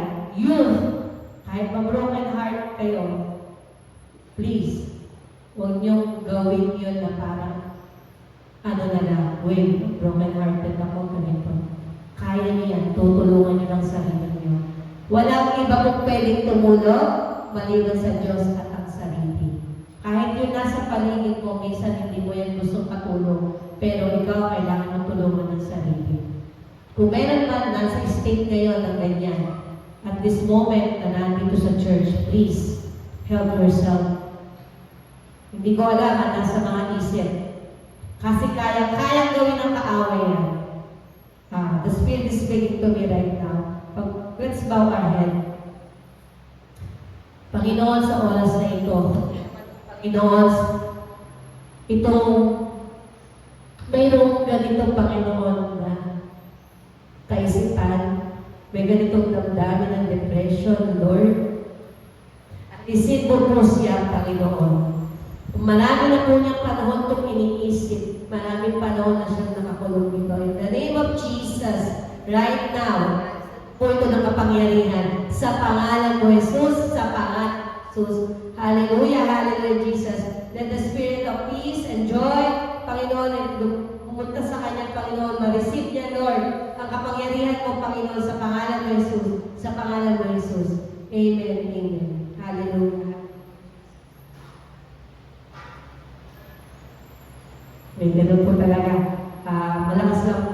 mag-alala, wait, broken hearted ako, ganito. Kaya niyo yan, tutulungan niyo ng sarili niyo. Walang iba kung pwedeng tumulong, maliban sa Diyos at ang sarili. Kahit yun nasa paligid mo, minsan hindi mo yan gusto patulong, pero ikaw kailangan mo tulungan ng sarili. Kung meron man nasa state ngayon ng ganyan, at this moment na nandito sa church, please, help yourself. Hindi ko alam ang nasa mga isip. Kasi kaya gawin ng kaaway yan. The Spirit is speaking to me right now. Let's bow our head. Panginoon, sa oras na ito, Panginoon, itong mayroong ganitong Panginoon na kaisipan, may ganitong damdamin ng depression, Lord. At isipon mo siya, Panginoon. Marami na po niyang panahon itong iniisip. Maraming panahon na siyang nakakulong dito. In the name of Jesus, right now, po ito ng kapangyarihan. Sa pangalan mo, Jesus, sa pangalan Jesus. Hallelujah, hallelujah, Jesus. Let the spirit of peace and joy, Panginoon, and pumunta sa kanya, Panginoon, ma-receive niya, Lord, ang kapangyarihan mo, Panginoon, sa pangalan mo, Jesus. Sa pangalan mo, Jesus. Amen, amen. Hallelujah. May ganun po talaga. Malakas lang.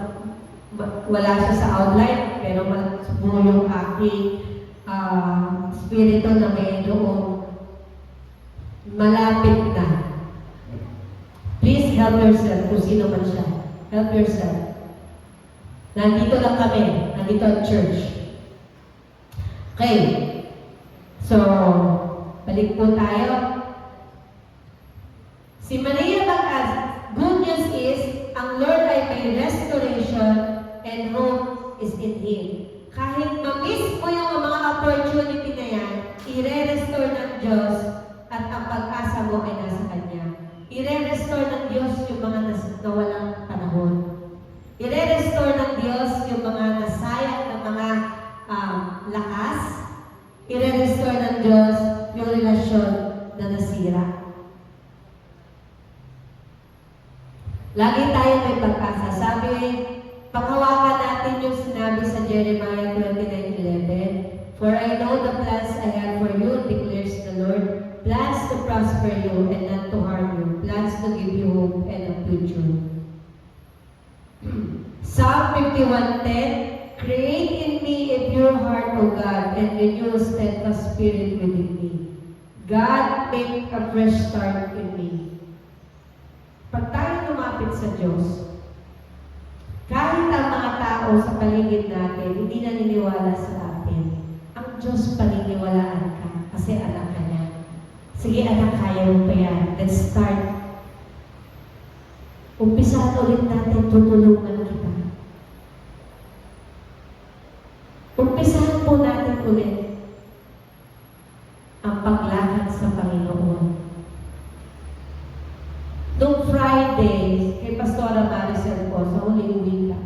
Wala siya sa outline, pero buo yung aking spirito na mayroong malapit na. Please help yourself kung sino man siya. Help yourself. Nandito lang kami. Nandito ang church. Okay. So, balik po tayo. Si Maria mag-ask, good news is, ang Lord ay may restoration and hope is in Him. Kahit ma-miss mo yung mga opportunity na yan, i-restore ng Diyos at ang pag-asa mo ay nasa Kanya. I-restore ng Diyos yung mga nawalang panahon. I-restore ng Diyos yung mga nasayang na mga lakas. I-restore ng Diyos yung relasyon na nasira. Lagi tayo may pag-asa. Sabi, panghawakan natin yung sinabi sa Jeremiah 29:11. For I know the plans I have for you, declares the Lord. Plans to prosper you and not to harm you. Plans to give you hope and a future. Psalm 51:10. Create in me a pure heart, O God, and renew a steadfast spirit within me. God, make a fresh start in me. Pag tayo lumapit sa Diyos, kahit ang mga tao sa paligid natin hindi naniniwala sa atin, ang Diyos paniniwalaan ka kasi anak ka niya. Sige anak, kaya mo pa yan. Let's start. Umpisahan ulit natin, tutulungan kita. Umpisahan po natin ulit ang paglakad sa Panginoon. Noong Friday, kay Pastora Maricel po, sa huling wika,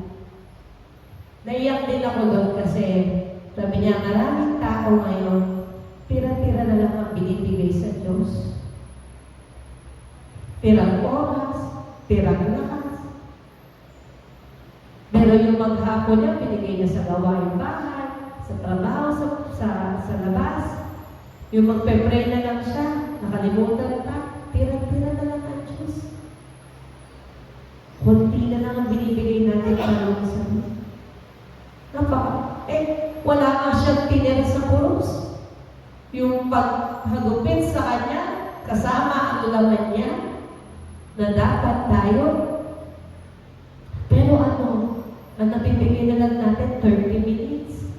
naiyak din ako doon kasi sabi niya, maraming tao ngayon, tira-tira na lang ang binibigay sa Diyos. Tirang oras, tirang lakas. Pero yung maghapon niya, binigay niya sa gawain bahay, sa trabaho, sa labas. Yung magpe-pray na lang siya, nakalimutan pa, tira-tira na lang ang Diyos. Kunti na lang ang binibigay natin para sa Diyos. Wala nga siyang tinira sa krus. Yung paghagupit sa Kanya, kasama ang laman niya, na dapat tayo. Pero ang napipigay na lang natin, 30 minutes,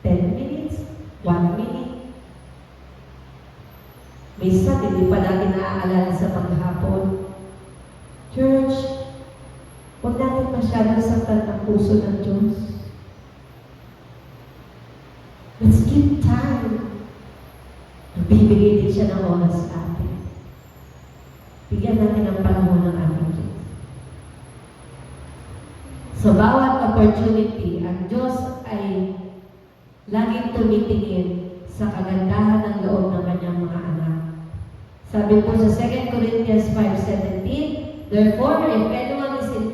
10 minutes, 1 minute. Minsan, hindi pa natin naaalala sa maghapon. Church, huwag natin masyadong saktan ang puso ng Diyos. Let's give time. Nagbibigay din siya ng oras sa atin. Bigyan natin ang panahon ng ating Diyos. So, bawat opportunity, ang Diyos ay laging tumitingin sa kagandahan ng loob ng kanyang mga anak. Sabi po sa 2 Corinthians 5:17, therefore, if anyone is in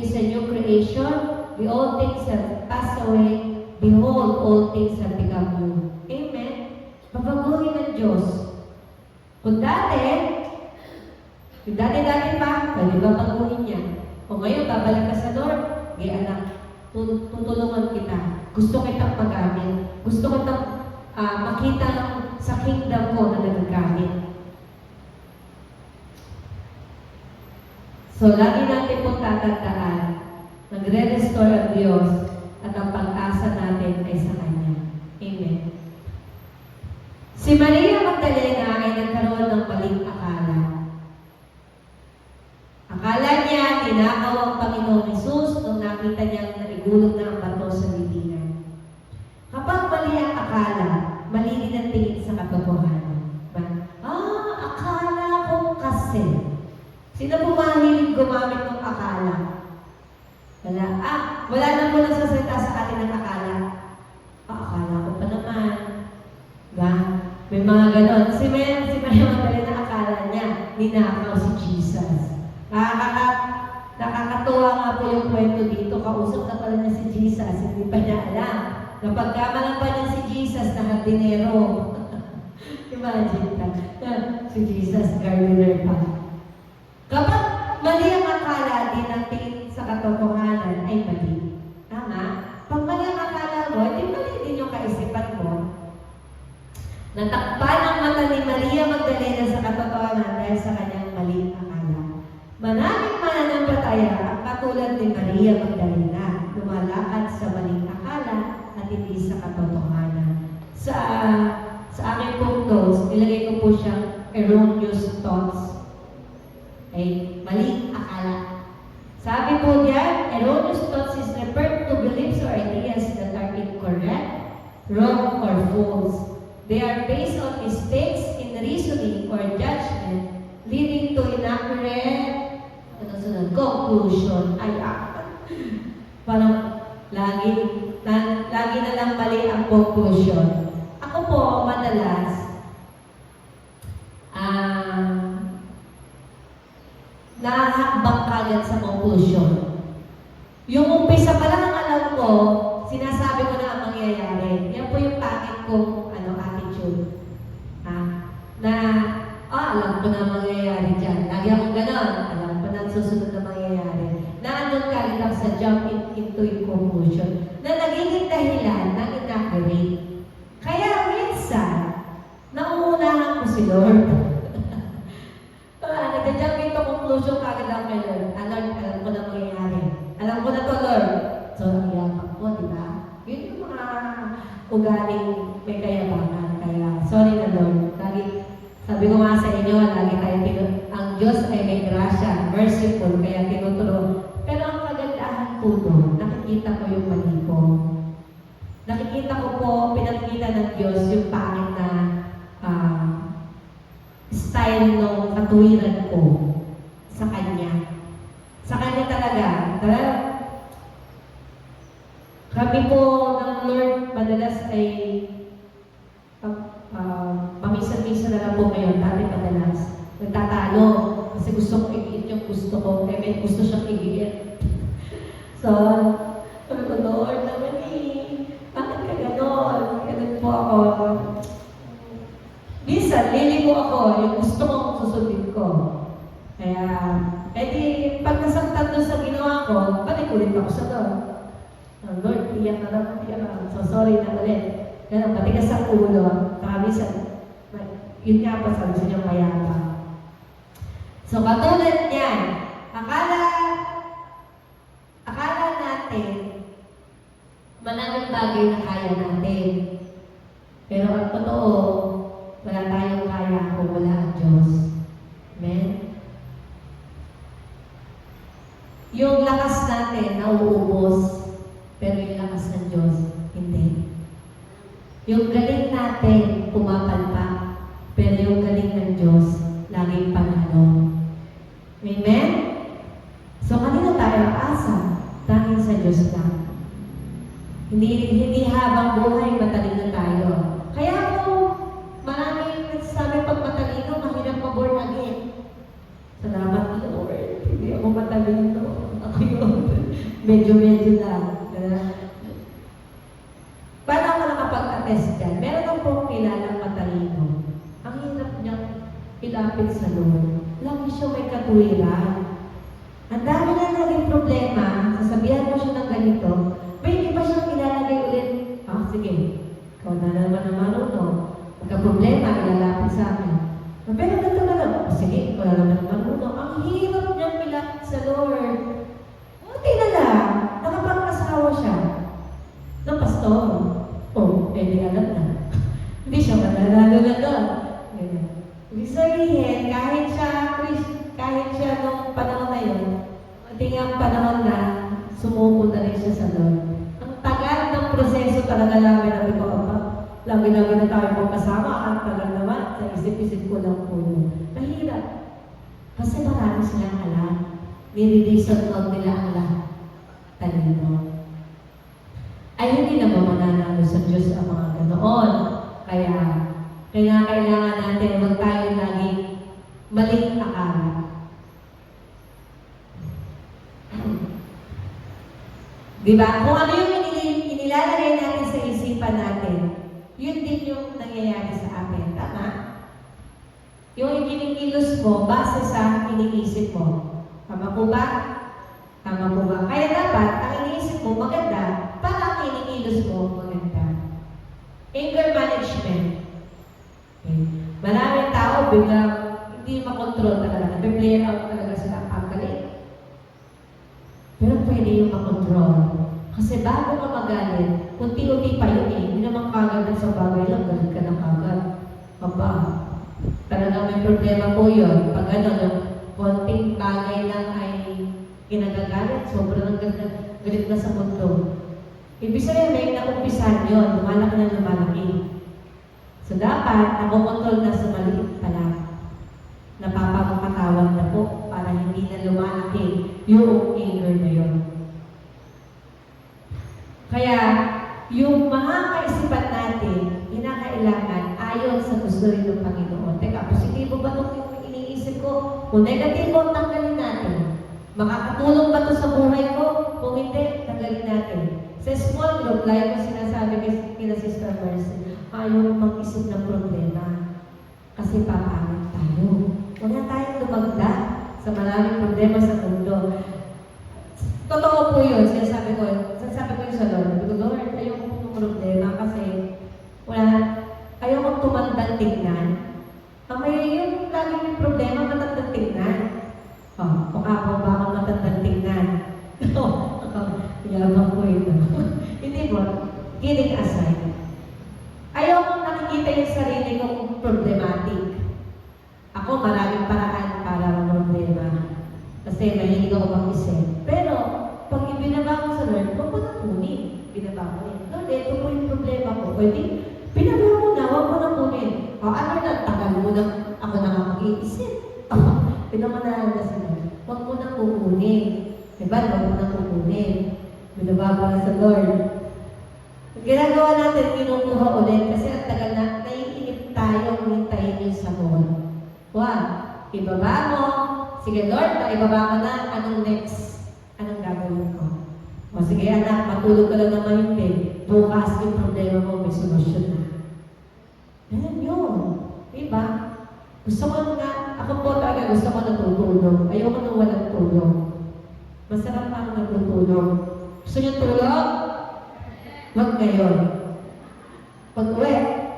is a new creation. The old things have passed away. Behold, all things have become new. Amen? Babaguhin ng Diyos. Kung dati, yung dati-dati pa, pwede ba baguhin niya? O ngayon, babalik ka sa Lord, anak, tutulungan kita. Gusto kitang magamit. Gusto kitang makita sa kingdom ko na nagagamit. So, lagi natin pong tatandaan, nagre-restore ang Diyos at ang pag-asa natin ay sa Kanya. Amen. Si Maria Magdalena ay nagkaroon ng maling akala. Akala niya, tinakaw ang Panginoong Hesus nung nakita niyang naigulog na ang bato sa libingan. Kapag mali ang akala, mali din ang tingin sa katotohanan. Akala ko kasi. Sino po mahilig gumamit ng akala? Wala. Wala na po nagsasalita sa atin ng akala. Akala ko pa naman. Diba? May mga ganon. Si Maria Magdalena akala niya, ninakaw si Jesus. Nakakatuwa nga po yung kwento dito. Kausap na pala niya si Jesus. Hindi pa niya alam. Napagkamalan pa niya si Jesus na hardinero. Imagine ka. Si Jesus, gardener pa. Kapag mali ang akala, din ang tingin sa katotohanan ay mali. Tama? Pag mali ang akala mo, di mali din yung kaisipan mo. Natakpan ang mata ni Maria Magdalena sa katotohanan dahil sa kanyang maling akala. Maraming mananampalataya ang katulad ni Maria Magdalena, lumalakad sa maling akala at hindi sa katotohanan. Sa aking pong notes, nilagay ko po siyang erroneous thoughts. Ay maling akala. Sabi po diyan, erroneous thoughts is referred to beliefs or ideas that are incorrect, wrong, or false. They are based on mistakes in reasoning or judgment, leading to inaccurate conclusion. Parang lagi na lang mali ang conclusion. Ako po, madalas, nahahakbang kagad sa conclusion. Yung umpisa pa lang ang alam ko, sinasabi ko na ang mangyayari. Yan po yung pangit kong attitude. Alam ko na ang mangyayari dyan. Lagi akong ganon. Alam ko na ang susunod na mangyayari. Naandun kagad ako sa jump into yung conclusion na nagiging dahilan ng inaccurate. Kaya minsan, nauunahan ko si Lord. Nagja-jump into conclusion kagad ako kay Lord. Lord, alam ko na mangyayari. Alam ko na to, Lord. So, ang yapak ko, di ba? Yun yung mga ugaling may kayabangan. Kaya, sorry na Lord. Sabi ko nga sa inyo, lagi tayo ang Diyos ay may grasya, merciful, kaya tinuturo. Pero ang kagandahan po doon, nakikita ko yung mali ko. Nakikita ko po, pinakikita ng Diyos yung pangit na style ng katuwiran ko sa Kanya. Sa Kanya talaga. Kami po ng Lord, madalas ay pamisa-misa na lang po ngayon. Dati madalas. Nagtatalo. Kasi gusto ko igiit yung gusto ko. Kaya may gusto siyang igiit. So, sabi ko, Lord, naman bakit ka ganon? Ganon po ako. Minsan, liligo ako, yung gusto kong susundin ko. Kaya, pag nasaktan doon sa ginawa ko, balik ulit ako sa doon. Lord, iyak na lang, iyak na lang. So, sorry na ulit. Ganun, matigas ang ulo. Minsan, yun nga pa sabi sa inyo mayabang. So, katulad niyan, akala natin, maraming bagay na kaya natin. Pero ang totoo, wala tayong kaya kung wala ang Diyos. Amen? Yung lakas natin, nauubos. Pero yung lakas ng Diyos, hindi. Yung galing natin, pumapalpak. Pero yung galing ng Diyos, laging panalo. Amen? So, kanino tayo asa? Tanging sa Diyos lang. Hindi habang buhay matalino tayo. Kaya po, maraming nagsasabi pag matalino, mahirap ma-born again. Salamat Lord. Hindi ako matalino. Ako yun. lumalapit sa Lord, lagi siya may katuwiran. Ang dami na naging problema, sasabihan mo siya ng ganito, may iba siyang ilalagay ulit. Sige, ikaw na naman ang marunong. Magka-problema, ilalapit sa akin. Pero ganito na lang, sige, ikaw na naman ang marunong. Ang hirap niyang ilapit sa Lord. Buti na lang, nakapag-asawa siya ng pastor. Pwede alam na. Hindi siya mananalo na doon. Ibig sabihin, kahit siya nung panahon na yun, ang panahon na sumuko na rin siya sa Lord. Ang tagal ng proseso talaga namin na ito, lagi-lagi na tayo magkasama, ang tagal naman, sa isip-isip ko lang po yun. Mahirap. Kasi marami silang alam. Nire-reason out nila ang lahat. Talino. Ay hindi na mananalo sa Diyos ang mga ganoon. Kaya kailangan natin huwag tayo laging maling akala. Diba? Kung ano yung inilalagay natin sa isipan natin, yun din yung nangyayari sa atin. Tama? Yung ikinikilos mo base sa iniisip mo. Tama po ba? Tama po ba? Kaya dapat, ang iniisip mo maganda, para ang inikilos mo maganda. Anger management. Okay. Maraming tao biglang hindi makontrol talaga. Nag-play out talaga sila ang galit. Pero pwede yung makontrol. Kasi bago ka magalit, unti-unti pa yun eh. Hindi naman kagad na sa bagay lang, galit ka na kagad. Papa, talagang may problema po yun. Pag ano, konting bagay lang ay kinagagalit, sobrang galit na sa mundo. Ibig sabihin, may nakumpisan yun, lumalaki na lumalaki. So dapat, nakokontrol na sa maliit pa lang. Napapakatawan na po para hindi na lumalaki yung anger na yun. Kaya, yung mga kaisipan natin, kinakailangan ayon sa gusto rin ng Panginoon. Teka, positibo ba itong iniisip ko? Kung negatibo, tanggalin natin. Makakatulong ba ito sa buhay ko? Kung hindi, tanggalin natin. Sa small group, like ko sinasabi kina Sister Mercy, ayaw mag-isip ng problema. Kasi papangit tayo. Wala tayong lumagda sa maraming problema sa mundo. Totoo po yun. Sinasabi ko yun sa Lord. Sabi ko, Lord, ayaw kong problema kasi ayaw kong tumandang tignan. Yung laging may problema, matandang tignan. Kung ako ba akong matandang tignan? Yabang ko ito. Hindi po, kidding aside. Ayaw kong nakikita yung sarili kong problematic. Ako, maraming paraan para problema. Kasi mahilig ako mag-isip. Pero, pag ibinaba ko sa Lord, huwag ko na kunin. Binaba ko yun. Lord, ito po yung problema ko. Pwede, binaba mo na, huwag mo na kunin. Ano na, tagal mo na, ako na mag-iisip. Pinamanahan na sila. Huwag mo na kukunin. Diba? Huwag mo na kukunin. Binaba ko na sa Lord. Ginagawa natin, kinukuha ulit kasi ang tagal na, naiinip tayo kung hintayin yung sagot. Ibaba mo. Sige, Lord, ibaba mo na. Anong next? Anong gagawin ko? Sige, anak, matulog ka lang na mahimpin. Bukas yung problema mo, may solusyon na. Yan yun. Diba? Gusto ko nga, ako po talaga gusto ko natutulog. Ayoko nang walang tulog. Masarap pa ako natutulog. Gusto niyo tulog? Huwag ngayon. Pag-uwi.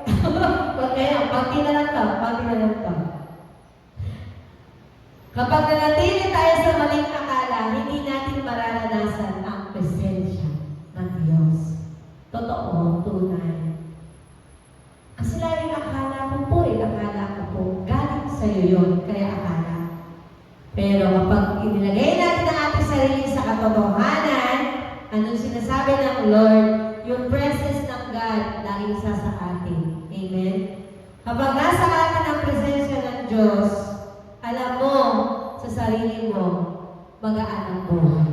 Huwag ngayon. Pagti na lang to. Kapag nanatili tayo sa maling akala, hindi natin mararanasan ang presensya ng Diyos. Totoo, tunay. Kasi laging akala ko po, galing sa'yo yun, kaya akala. Pero kapag inilagay natin ang ating sarili sa katotohanan, anong sinasabi ng Lord, yung presence ng God, laging sa atin. Amen? Kapag nasa atin ang presensya ng Diyos, alam mo, sa sarili mo, magaan ang buhay.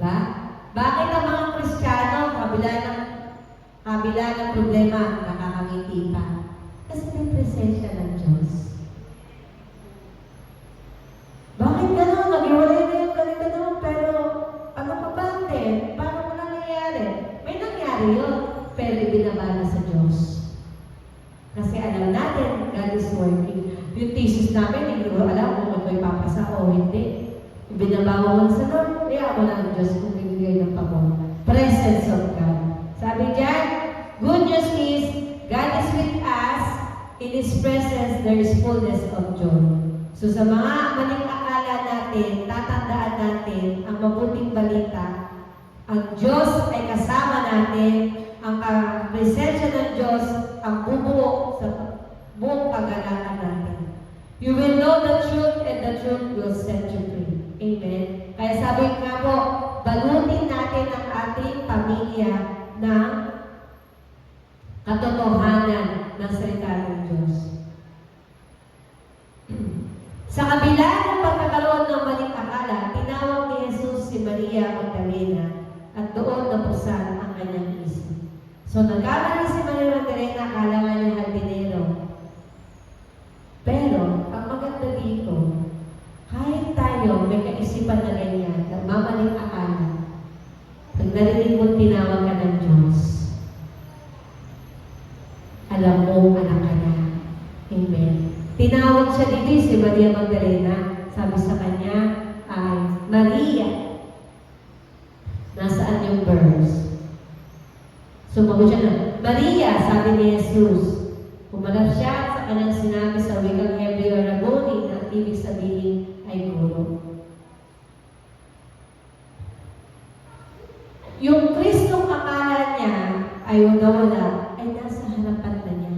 Ba? Bakit ang mga Kristiyano, kabila ng problema, nakakangiti pa? Kasi may presensya ng Diyos. Bakit gano'n? Nag-iwalay na yung ganito, pero ano pa ba natin? Paano mo nangyayari? May nangyari yun, pero ibinaba na sa Diyos. Kasi alam natin, God is working. Yung thesis namin, hindi ko alam kung ito ipapasa o hindi. Binabawa ko sa Lord, kaya ako na ang Diyos kung bibigay ng pabor. Presence of God. Sabi diyan, good news is, God is with us. In His presence, there is fullness of joy. So sa mga maling akala natin, tatandaan natin ang mabuting balita. Ang Diyos ay kasama natin. Ang presensya ng Diyos ang bubuo sa buong pag-alaala natin. You will know the truth and the truth will set you free. Amen. Kaya sabi nga po, balutin natin ang ating pamilya ng katotohanan ng salita ng Diyos. Sa kabila ng pagkakaroon ng maling akala, tinawag ni Jesus si Maria Magdalena at doon napusan ang kanyang isip. So nagkamali si Maria Magdalena, akala nga niya haldinero. Pero, ang maganda dito, kahit tayo may kaisipan na ganyan, nagmamaling akala, pag narinig mo tinawag ka ng Diyos, alam mo, anak ka na. Amen. Tinawag siya dito si Maria Magdalena. Sabi sa kanya ay, Maria. Nasaan yung verse? Sumagot siya na, Maria, sabi ni Jesus. Pumalap siya sa kanyang sinabi sa wikang Hebreo Rabboni na ibig sabihin ay guro. Yung Kristong akala niya ay nawala, ay nasa harapan na niya.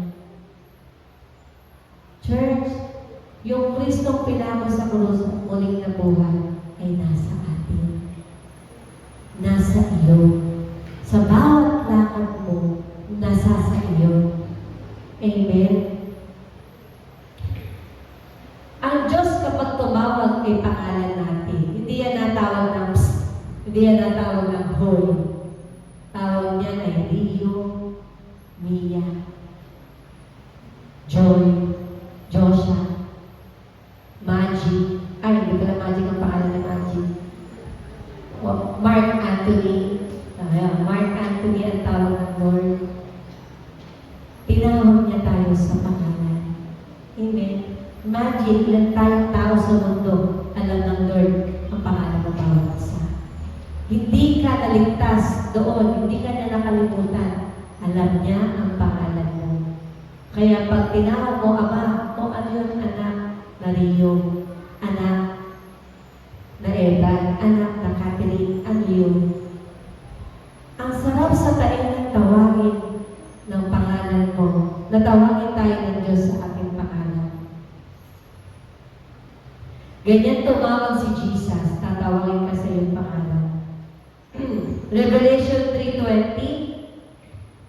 Church, yung Kristong pinako sa krus at muling nabuhay ay nasa atin. Nasa iyo. Sa bawat lakad mo, nasa sa iyo. Amen. Ang Diyos kapag tumawag ay pangalan natin. Hindi yan natawag ng psst. Hindi yan natawag ng hoy. Tawag niya ay Rio, Mia, Joy, Joshua, Maggie. Ay, hindi ko na Maggie ang pangalan ni Maggie. Mark Anthony. Mark Anthony ang tawag ng Lord. Tinawag niya tayo sa pangalan. Amen. Imagine, ilang tayong tao sa mundo, alam ng Lord ang pangalan ng bawat isa. Hindi ka naligtas doon, hindi ka na nakalimutan. Alam niya ang pangalan mo. Kaya pag tinawag mo, Ama, o ano yun, anak na Rio, anak na Evan, anak na Catherine, ano yun? Ang sarap sa taing ng tawagin ng pangalan mo, natawagin tayo ng Diyos sa ating pangalan. Ganyan tumawag si Jesus, tatawagin ka sa iyong pangalan. Revelation 3:20,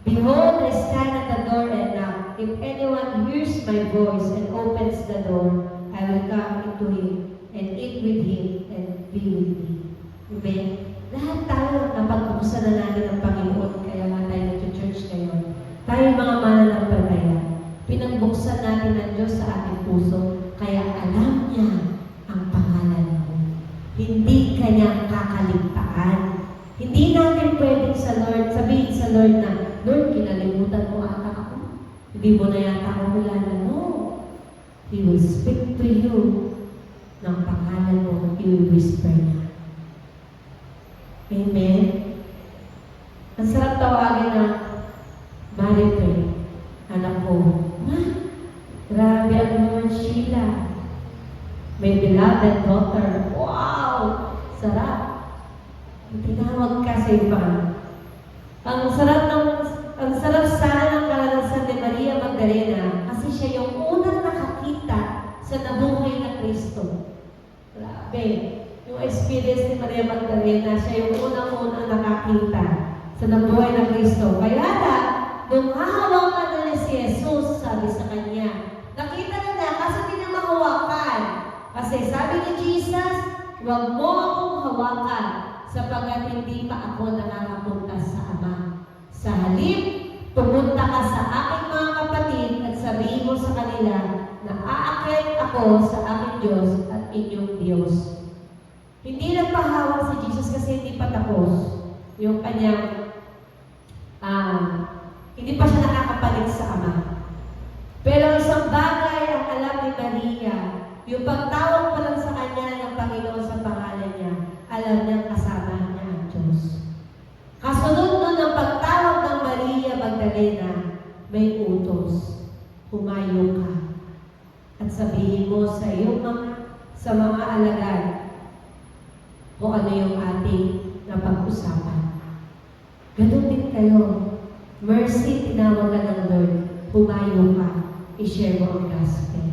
Behold, I stand at the door and knock. If anyone hears my voice and opens the door, I will come into him and eat with him and be with him. Amen? Lahat tayo napagbuksan na natin ang Panginoon, kaya nga tayo nag-church ngayon. Tayo mga mananampalataya, pinagbuksan natin ng Diyos sa ating puso, kaya alam niya ang pangalan mo. Hindi kanya kakaligtaan. Hindi natin pwedeng sa Lord, sabihin sa Lord na, Lord, kinalimutan mo ata ako. Hindi mo na yata ako kilala. No. He will speak to you ng pangalan mo. He will whisper na. Amen? Ang sarap tawagin na, Maripe, anak ko, Ma, grabe ang naman Sheila. May beloved daughter. Wow! Sarap. Tinawag kasi pa. Ang sarap sana ng karanasan ni Maria Magdalena kasi siya yung unang nakakita sa nabuhay na Kristo. Grabe. Yung experience ni Maria Magdalena, siya yung unang-unang nakakita sa nabuhay na Kristo. Kaya na, nung hahawakan na niya si Jesus, sabi sa kanya, nakita na niya kasi hindi na mahawakan. Kasi sabi ni Jesus, huwag mo akong hawakan sapagkat hindi pa ako nakakapunta sa Ama. Sa halip, pumunta ka sa aking mga kapatid at sabihin mo sa kanila na aakyat ako sa aking Diyos at inyong Diyos. Hindi nagpahawak si Jesus kasi hindi pa tapos yung kanyang hindi pa siya nakakapalit sa Ama. Pero isang bagay ang alam ni Maria, yung pagtawag pa lang sa kanya ng Panginoon sa pangalan niya, alam niya kasama niya ang Diyos. Kasunod nun ang pagtawag ng Maria Magdalena, may utos, humayo ka. At sabihin mo sa sa mga alagad kung ano yung ating napag-usapan. Ganun din kayo. Mercy, tinawag ka ng Lord. Humayo ka. I-share mo ang gospel.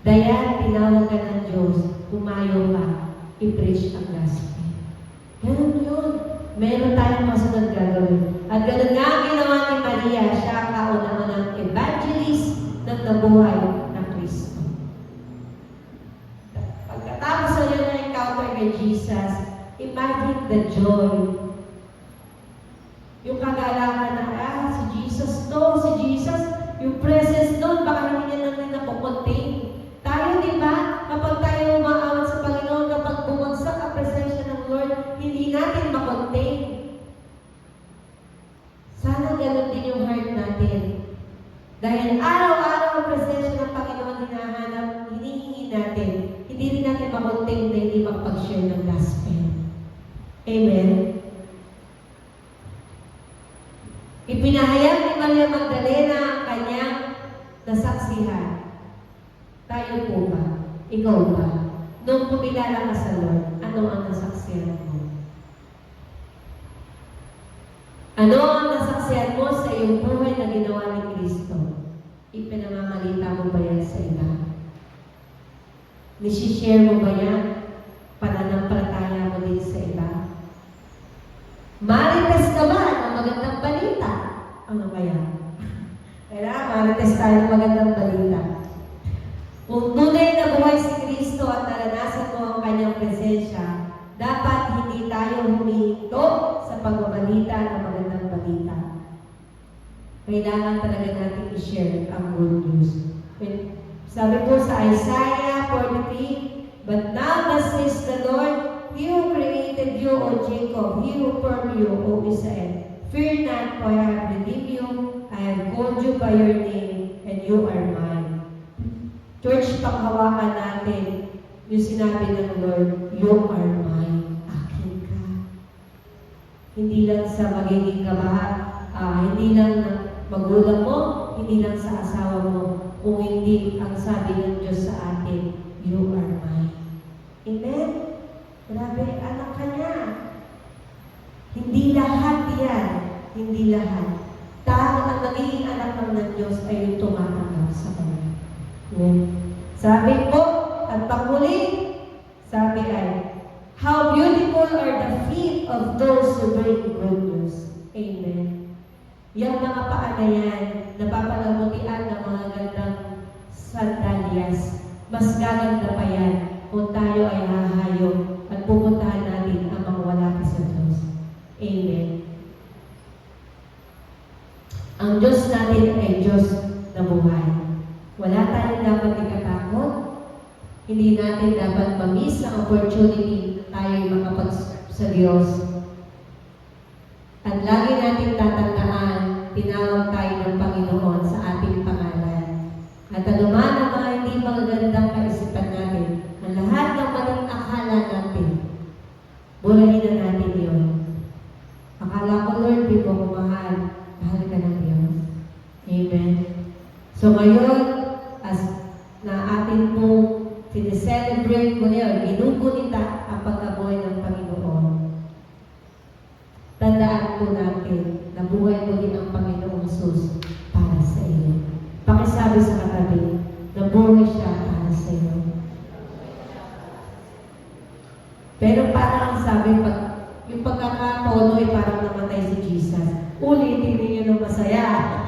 Dayan, tinawag ka ng Diyos. Humayo ka. I-preach ang gospel. Ganun yun. Meron tayong masunod gagawin. At ganun nga ang ginawa ni Maria. Siya ang kauna-unang evangelist ng nabuhay na Kristo. Pagkatapos na yun na encounter kay Jesus, imagine the joy. Yung kagalakan na, si Jesus to, si Jesus, yung presence doon, baka hindi niya natin napupunting. Tayo, di ba? Kapag tayo umaawat sa Panginoon, kapag bumagsak ang presensya ng Lord, hindi natin makontain. Sana ganun din yung heart natin. Dahil araw-araw ang presensya ng Panginoon hinahanap, hinihingi natin. Hindi rin natin makontain na hindi makapag-share ng gospel. Amen? Ipinahayag ni Maria Magdalena ang kanyang nasaksihan. Tayo po ba? Ikaw ba? Nung pumilala ka sa Lord, ano ang nasaksihan mo? Ano ang nasaksihan mo sa iyong buhay na ginawa ni Kristo? Ipinamamalita mo ba yan sa iba? Nisi-share mo ba yan? Pananampalataya mo din sa iba? Marites ka ba ng magandang balita? Ano kaya? Kailangan marites tayo ng magandang balita. Kung tunay na buhay si Kristo at naranasan mo ang kanyang presensya, dapat hindi tayo humihinto sa pagbabalita ng magandang balita. Kailangan talaga natin i-share ang good news. Sabi po sa Isaiah 43, "But now thus says the Lord, He who created you, O Jacob, He who formed you, O Israel, fear not, for I have redeemed you, I have called you by your name, and you are mine." Church, panghawakan natin yung sinabi ng Lord, you are mine, akin ka. Hindi lang sa magiging hindi lang ng magulang mo, hindi lang sa asawa mo, kung hindi ang sabi ng Diyos sa atin, you are mine. Amen? Grabe, anak ka niya. Hindi lahat yan. Hindi lahat. Ang naging anak ng Diyos ay yung tumatanggap sa Kanya. Sabi po, at panguli, sabi ay, how beautiful are the feet of those who bring good news. Amen. Yung mga paa na yan, napapalamutian ng mga gandang sandalyas. Mas gaganda pa yan kung tayo ay hahayo at pupuntahan natin ang mga wala pa sa Diyos. Amen. Ang Diyos natin ay Diyos na buhay. Wala tayong dapat ikatakot. Hindi natin dapat ma-miss ang opportunity na tayo makapag sa Diyos. At lagi natin tatandaan, tinawag tayo ng Panginoon sa ating pangalan. At anuman ang mga hindi magagandang kaisipan natin, ang lahat ng maling akala natin, burahin na natin yun. Akala ko, Lord, di mo ko mahal. Mahal ka ng Diyos. Amen. So ngayon, as na atin po sineselebrate mo niya, ginugunita ang pagkabuhay ng Panginoon. Tandaan po natin na buhay mo din ang Panginoong Jesus para sa iyo. Pakisabi sa katabi, na buhay siya para sa iyo. Pero parang ang sabi, yung pagkakatono ay parang namatay si Jesus. Ulitin ninyo ng masaya.